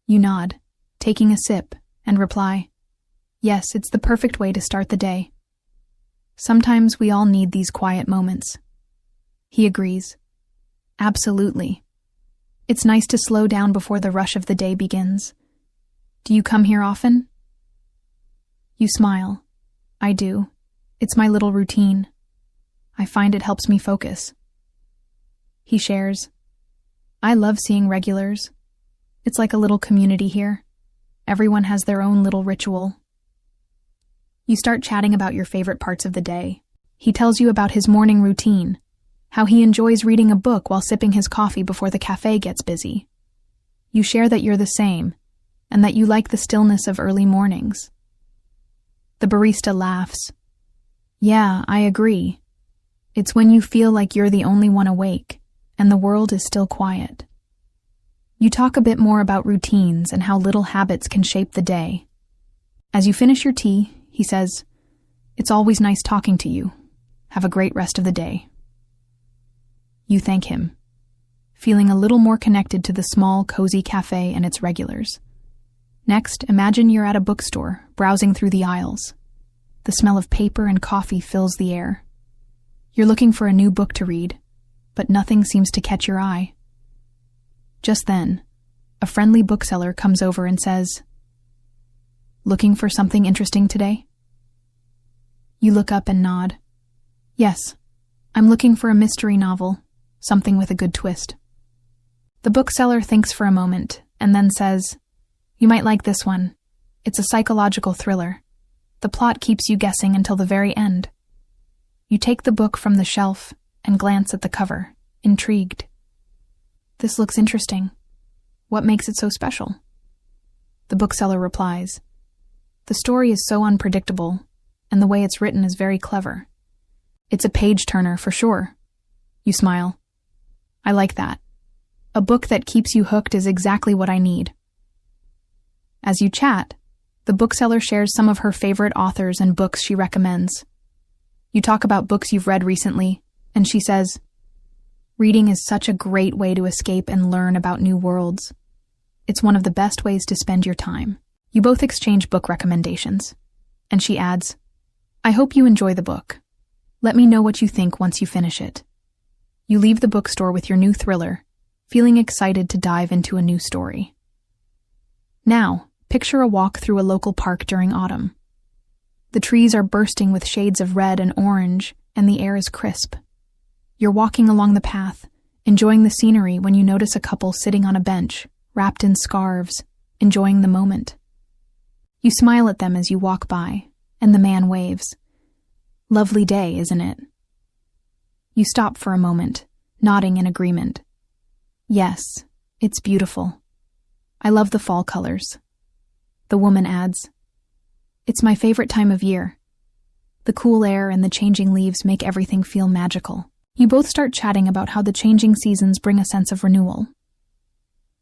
You nod, taking a sip, and reply, Yes, it's the perfect way to start the day. Sometimes we all need these quiet moments. He agrees. Absolutely. It's nice to slow down before the rush of the day begins. Do you come here often? You smile. I do. It's my little routine. I find it helps me focus. He shares. I love seeing regulars. It's like a little community here. Everyone has their own little ritual. You start chatting about your favorite parts of the day. He tells you about his morning routine, how he enjoys reading a book while sipping his coffee before the cafe gets busy. You share that you're the same, and that you like the stillness of early mornings. The barista laughs. Yeah, I agree. It's when you feel like you're the only one awake, and the world is still quiet. You talk a bit more about routines and how little habits can shape the day. As you finish your tea, he says, It's always nice talking to you. Have a great rest of the day. You thank him, feeling a little more connected to the small, cozy cafe and its regulars. Next, imagine you're at a bookstore, browsing through the aisles. The smell of paper and coffee fills the air. You're looking for a new book to read, but nothing seems to catch your eye. Just then, a friendly bookseller comes over and says, Looking for something interesting today? You look up and nod. Yes, I'm looking for a mystery novel, something with a good twist. The bookseller thinks for a moment and then says, You might like this one. It's a psychological thriller. The plot keeps you guessing until the very end. You take the book from the shelf and glance at the cover, intrigued. This looks interesting. What makes it so special? The bookseller replies, The story is so unpredictable, and the way it's written is very clever. It's a page-turner for sure. You smile. I like that. A book that keeps you hooked is exactly what I need. As you chat, the bookseller shares some of her favorite authors and books she recommends. You talk about books you've read recently, and she says, Reading is such a great way to escape and learn about new worlds. It's one of the best ways to spend your time. You both exchange book recommendations, and she adds, I hope you enjoy the book. Let me know what you think once you finish it. You leave the bookstore with your new thriller, feeling excited to dive into a new story. Now, picture a walk through a local park during autumn. The trees are bursting with shades of red and orange, and the air is crisp. You're walking along the path, enjoying the scenery when you notice a couple sitting on a bench, wrapped in scarves, enjoying the moment. You smile at them as you walk by, and the man waves. Lovely day, isn't it? You stop for a moment, nodding in agreement. Yes, it's beautiful. I love the fall colors. The woman adds, It's my favorite time of year. The cool air and the changing leaves make everything feel magical. You both start chatting about how the changing seasons bring a sense of renewal.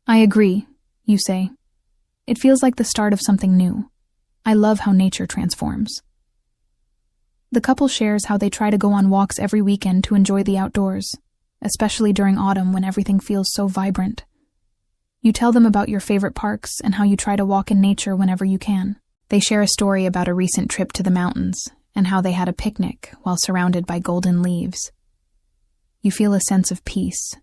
I agree, you say. It feels like the start of something new. I love how nature transforms. The couple shares how they try to go on walks every weekend to enjoy the outdoors, especially during autumn when everything feels so vibrant. You tell them about your favorite parks and how you try to walk in nature whenever you can. They share a story about a recent trip to the mountains and how they had a picnic while surrounded by golden leaves. You feel a sense of peace,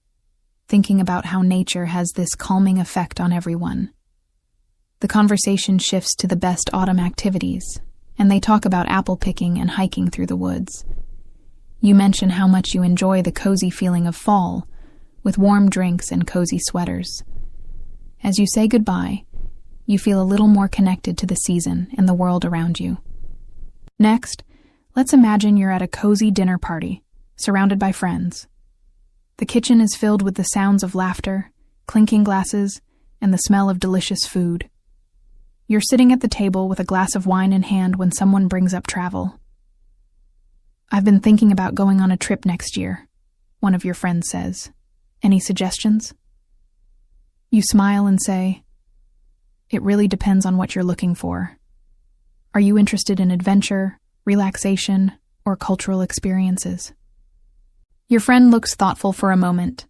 thinking about how nature has this calming effect on everyone. The conversation shifts to the best autumn activities, and they talk about apple picking and hiking through the woods. You mention how much you enjoy the cozy feeling of fall, with warm drinks and cozy sweaters. As you say goodbye, you feel a little more connected to the season and the world around you. Next, let's imagine you're at a cozy dinner party, surrounded by friends. The kitchen is filled with the sounds of laughter, clinking glasses, and the smell of delicious food. You're sitting at the table with a glass of wine in hand when someone brings up travel. "I've been thinking about going on a trip next year," one of your friends says. "Any suggestions?" You smile and say, "It really depends on what you're looking for. Are you interested in adventure, relaxation, or cultural experiences?" Your friend looks thoughtful for a moment.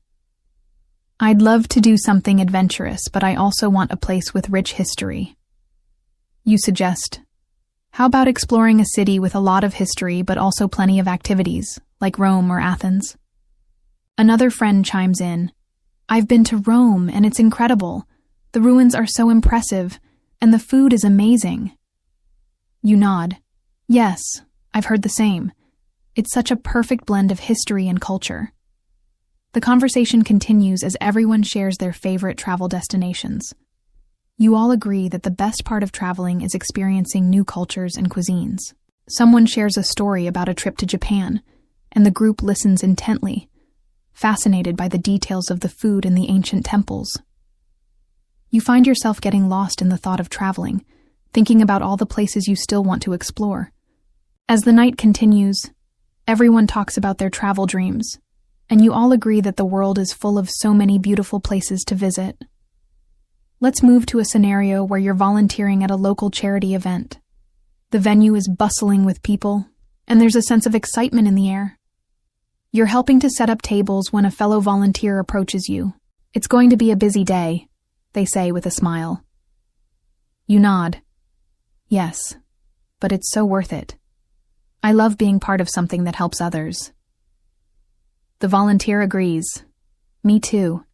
"I'd love to do something adventurous, but I also want a place with rich history." You suggest, "How about exploring a city with a lot of history but also plenty of activities, like Rome or Athens?" Another friend chimes in, "I've been to Rome and it's incredible. The ruins are so impressive, and the food is amazing." You nod. "Yes, I've heard the same. It's such a perfect blend of history and culture." The conversation continues as everyone shares their favorite travel destinations. You all agree that the best part of traveling is experiencing new cultures and cuisines. Someone shares a story about a trip to Japan, and the group listens intently, fascinated by the details of the food and the ancient temples. You find yourself getting lost in the thought of traveling, thinking about all the places you still want to explore. As the night continues, everyone talks about their travel dreams, and you all agree that the world is full of so many beautiful places to visit. Let's move to a scenario where you're volunteering at a local charity event. The venue is bustling with people, and there's a sense of excitement in the air. You're helping to set up tables when a fellow volunteer approaches you. "It's going to be a busy day," they say with a smile. You nod. "Yes, but it's so worth it. I love being part of something that helps others." The volunteer agrees. "Me too.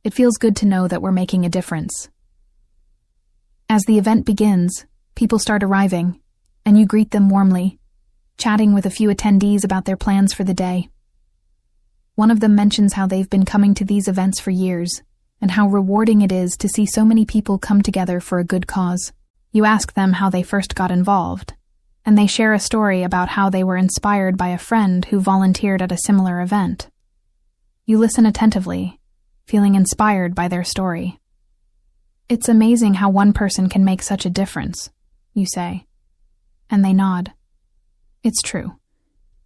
It feels good to know that we're making a difference." As the event begins, people start arriving, and you greet them warmly, chatting with a few attendees about their plans for the day. One of them mentions how they've been coming to these events for years, and how rewarding it is to see so many people come together for a good cause. You ask them how they first got involved, and they share a story about how they were inspired by a friend who volunteered at a similar event. You listen attentively, feeling inspired by their story. "It's amazing how one person can make such a difference," you say, and they nod. It's true.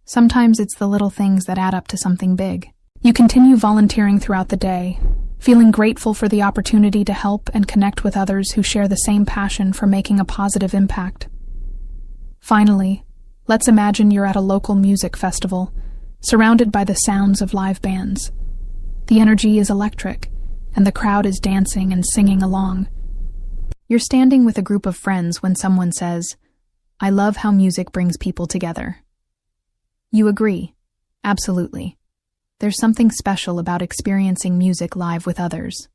Sometimes it's the little things that add up to something big. You continue volunteering throughout the day, feeling grateful for the opportunity to help and connect with others who share the same passion for making a positive impact. Finally, let's imagine you're at a local music festival, surrounded by the sounds of live bands. The energy is electric, and the crowd is dancing and singing along. You're standing with a group of friends when someone says, "I love how music brings people together." You agree. Absolutely. There's something special about experiencing music live with others.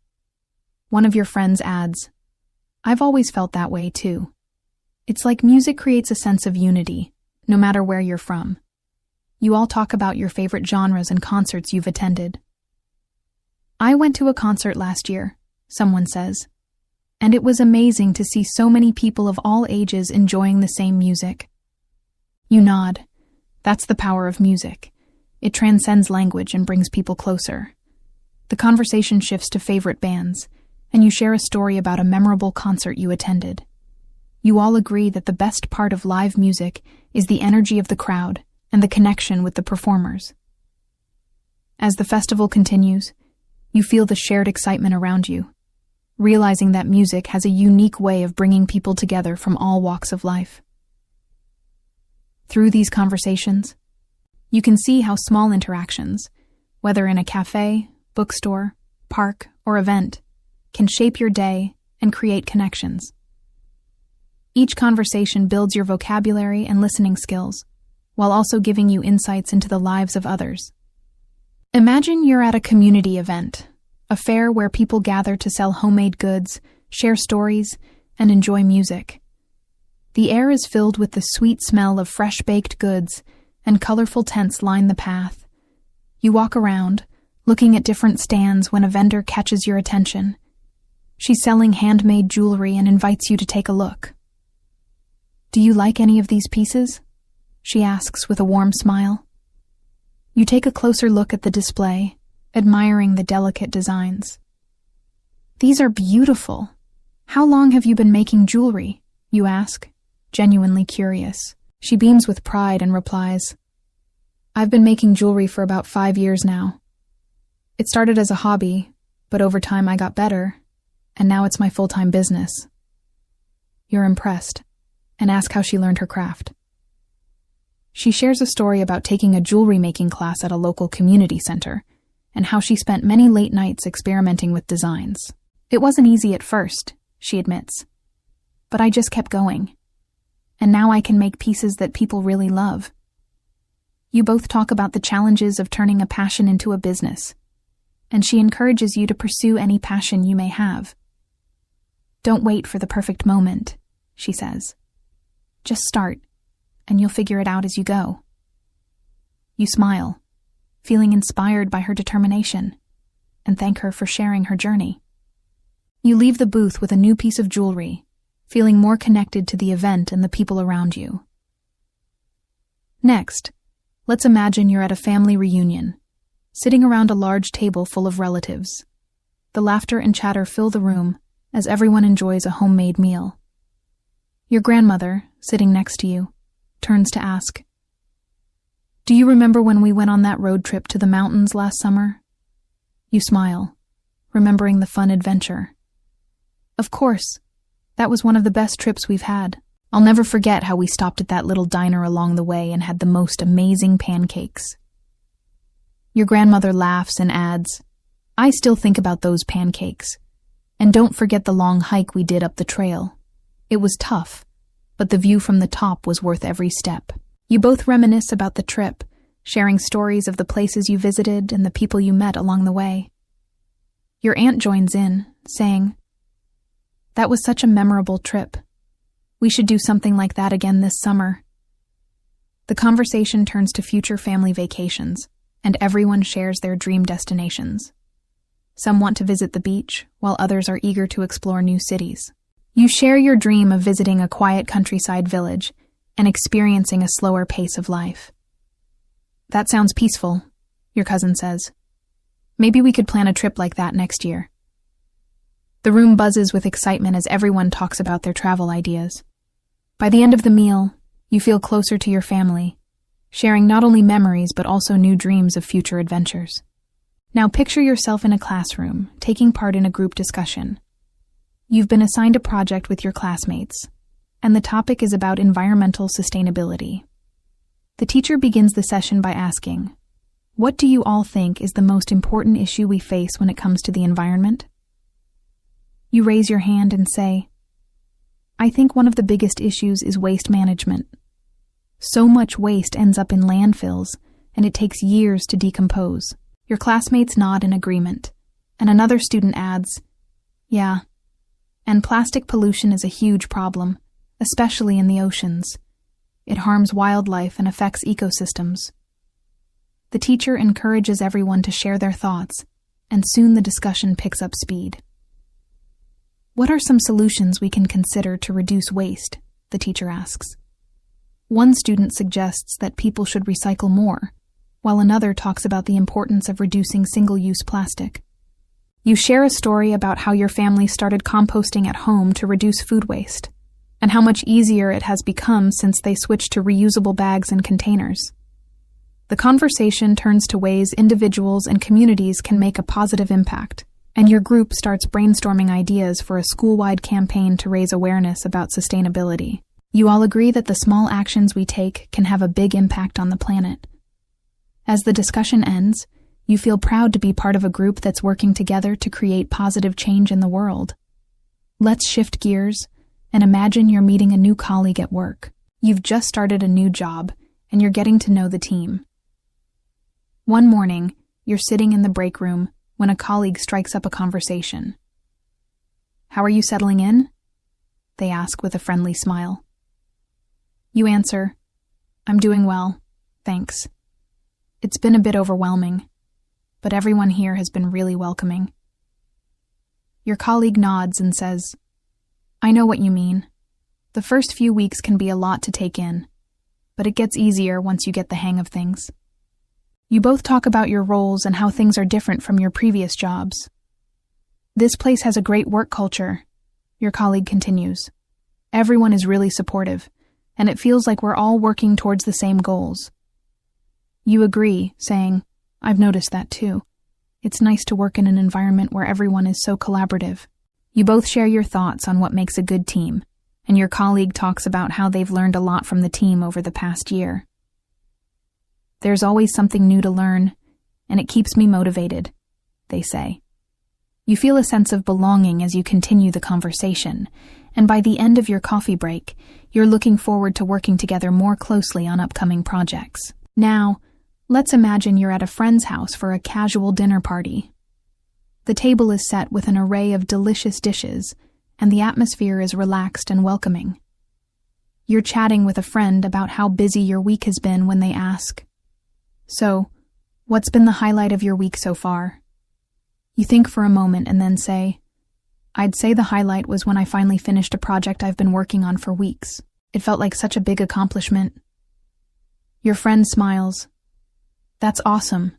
One of your friends adds, "I've always felt that way too. It's like music creates a sense of unity, no matter where you're from." You all talk about your favorite genres and concerts you've attended. "I went to a concert last year," someone says, "and it was amazing to see so many people of all ages enjoying the same music." You nod. That's the power of music. It transcends language and brings people closer. The conversation shifts to favorite bands, and you share a story about a memorable concert you attended. You all agree that the best part of live music is the energy of the crowd and the connection with the performers. As the festival continues, you feel the shared excitement around you, realizing that music has a unique way of bringing people together from all walks of life. Through these conversations, you can see how small interactions, whether in a cafe, bookstore, park, or event, can shape your day and create connections. Each conversation builds your vocabulary and listening skills, while also giving you insights into the lives of others. Imagine you're at a community event, a fair where people gather to sell homemade goods, share stories, and enjoy music. The air is filled with the sweet smell of fresh-baked goods, and colorful tents line the path. You walk around, looking at different stands when a vendor catches your attention. She's selling handmade jewelry and invites you to take a look. "Do you like any of these pieces?" she asks with a warm smile. You take a closer look at the display, admiring the delicate designs. "These are beautiful. How long have you been making jewelry?" you ask, genuinely curious. She beams with pride and replies, "I've been making jewelry for about 5 years now. It started as a hobby, but over time I got better, and now it's my full-time business." You're impressed, and ask how she learned her craft. She shares a story about taking a jewelry-making class at a local community center, and how she spent many late nights experimenting with designs. "It wasn't easy at first," she admits, "but I just kept going. And now I can make pieces that people really love." You both talk about the challenges of turning a passion into a business, and she encourages you to pursue any passion you may have. "Don't wait for the perfect moment," she says. "Just start, and you'll figure it out as you go." You smile, feeling inspired by her determination, and thank her for sharing her journey. You leave the booth with a new piece of jewelry, feeling more connected to the event and the people around you. Next, let's imagine you're at a family reunion, sitting around a large table full of relatives. The laughter and chatter fill the room as everyone enjoys a homemade meal. Your grandmother, sitting next to you, turns to ask, "Do you remember when we went on that road trip to the mountains last summer?" You smile, remembering the fun adventure. "Of course. That was one of the best trips we've had. I'll never forget how we stopped at that little diner along the way and had the most amazing pancakes." Your grandmother laughs and adds, "I still think about those pancakes. And don't forget the long hike we did up the trail. It was tough, but the view from the top was worth every step." You both reminisce about the trip, sharing stories of the places you visited and the people you met along the way. Your aunt joins in, saying, "That was such a memorable trip. We should do something like that again this summer." The conversation turns to future family vacations, and everyone shares their dream destinations. Some want to visit the beach, while others are eager to explore new cities. You share your dream of visiting a quiet countryside village and experiencing a slower pace of life. "That sounds peaceful," your cousin says. "Maybe we could plan a trip like that next year." The room buzzes with excitement as everyone talks about their travel ideas. By the end of the meal, you feel closer to your family, sharing not only memories but also new dreams of future adventures. Now picture yourself in a classroom, taking part in a group discussion. You've been assigned a project with your classmates, and the topic is about environmental sustainability. The teacher begins the session by asking, "What do you all think is the most important issue we face when it comes to the environment?" You raise your hand and say, "I think one of the biggest issues is waste management. So much waste ends up in landfills, and it takes years to decompose." Your classmates nod in agreement, and another student adds, "Yeah, and plastic pollution is a huge problem, especially in the oceans. It harms wildlife and affects ecosystems." The teacher encourages everyone to share their thoughts, and soon the discussion picks up speed. "What are some solutions we can consider to reduce waste?" the teacher asks. One student suggests that people should recycle more, while another talks about the importance of reducing single-use plastic. You share a story about how your family started composting at home to reduce food waste, and how much easier it has become since they switched to reusable bags and containers. The conversation turns to ways individuals and communities can make a positive impact, and your group starts brainstorming ideas for a school-wide campaign to raise awareness about sustainability. You all agree that the small actions we take can have a big impact on the planet. As the discussion ends, you feel proud to be part of a group that's working together to create positive change in the world. Let's shift gears and imagine you're meeting a new colleague at work. You've just started a new job, and you're getting to know the team. One morning, you're sitting in the break room when a colleague strikes up a conversation. "How are you settling in?" they ask with a friendly smile. You answer, "I'm doing well, thanks. It's been a bit overwhelming, but everyone here has been really welcoming." Your colleague nods and says, "I know what you mean. The first few weeks can be a lot to take in, but it gets easier once you get the hang of things." You both talk about your roles and how things are different from your previous jobs. "This place has a great work culture," your colleague continues. "Everyone is really supportive, and it feels like we're all working towards the same goals." You agree, saying, "I've noticed that too. It's nice to work in an environment where everyone is so collaborative." You both share your thoughts on what makes a good team, and your colleague talks about how they've learned a lot from the team over the past year. "There's always something new to learn, and it keeps me motivated," they say. You feel a sense of belonging as you continue the conversation, and by the end of your coffee break, you're looking forward to working together more closely on upcoming projects. Now, let's imagine you're at a friend's house for a casual dinner party. The table is set with an array of delicious dishes, and the atmosphere is relaxed and welcoming. You're chatting with a friend about how busy your week has been when they ask, "So, what's been the highlight of your week so far?" You think for a moment and then say, "I'd say the highlight was when I finally finished a project I've been working on for weeks. It felt like such a big accomplishment." Your friend smiles. "That's awesome.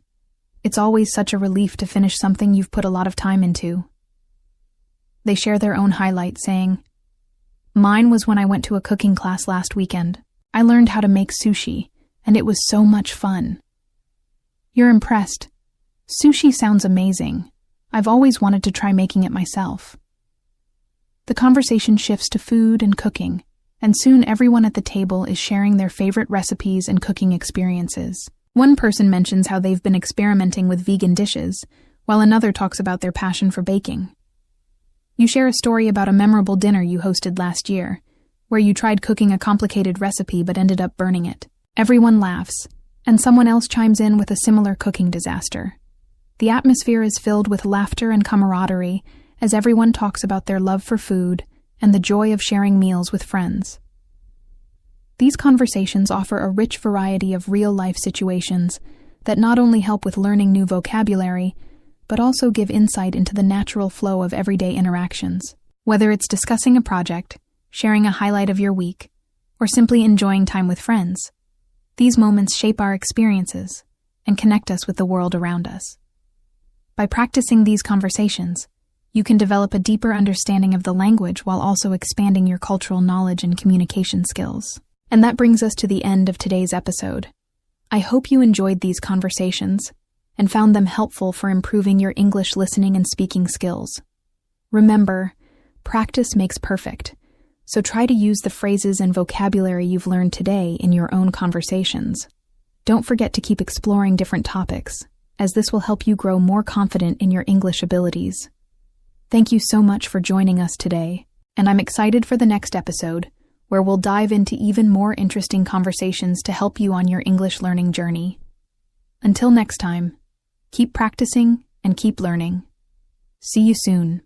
It's always such a relief to finish something you've put a lot of time into." They share their own highlight, saying, "Mine was when I went to a cooking class last weekend. I learned how to make sushi, and it was so much fun." You're impressed. "Sushi sounds amazing. I've always wanted to try making it myself." The conversation shifts to food and cooking, and soon everyone at the table is sharing their favorite recipes and cooking experiences. One person mentions how they've been experimenting with vegan dishes, while another talks about their passion for baking. You share a story about a memorable dinner you hosted last year, where you tried cooking a complicated recipe but ended up burning it. Everyone laughs, and someone else chimes in with a similar cooking disaster. The atmosphere is filled with laughter and camaraderie as everyone talks about their love for food and the joy of sharing meals with friends. These conversations offer a rich variety of real-life situations that not only help with learning new vocabulary, but also give insight into the natural flow of everyday interactions. Whether it's discussing a project, sharing a highlight of your week, or simply enjoying time with friends, these moments shape our experiences and connect us with the world around us. By practicing these conversations, you can develop a deeper understanding of the language while also expanding your cultural knowledge and communication skills. And that brings us to the end of today's episode. I hope you enjoyed these conversations and found them helpful for improving your English listening and speaking skills. Remember, practice makes perfect, so try to use the phrases and vocabulary you've learned today in your own conversations. Don't forget to keep exploring different topics, as this will help you grow more confident in your English abilities. Thank you so much for joining us today, and I'm excited for the next episode, where we'll dive into even more interesting conversations to help you on your English learning journey. Until next time, keep practicing and keep learning. See you soon.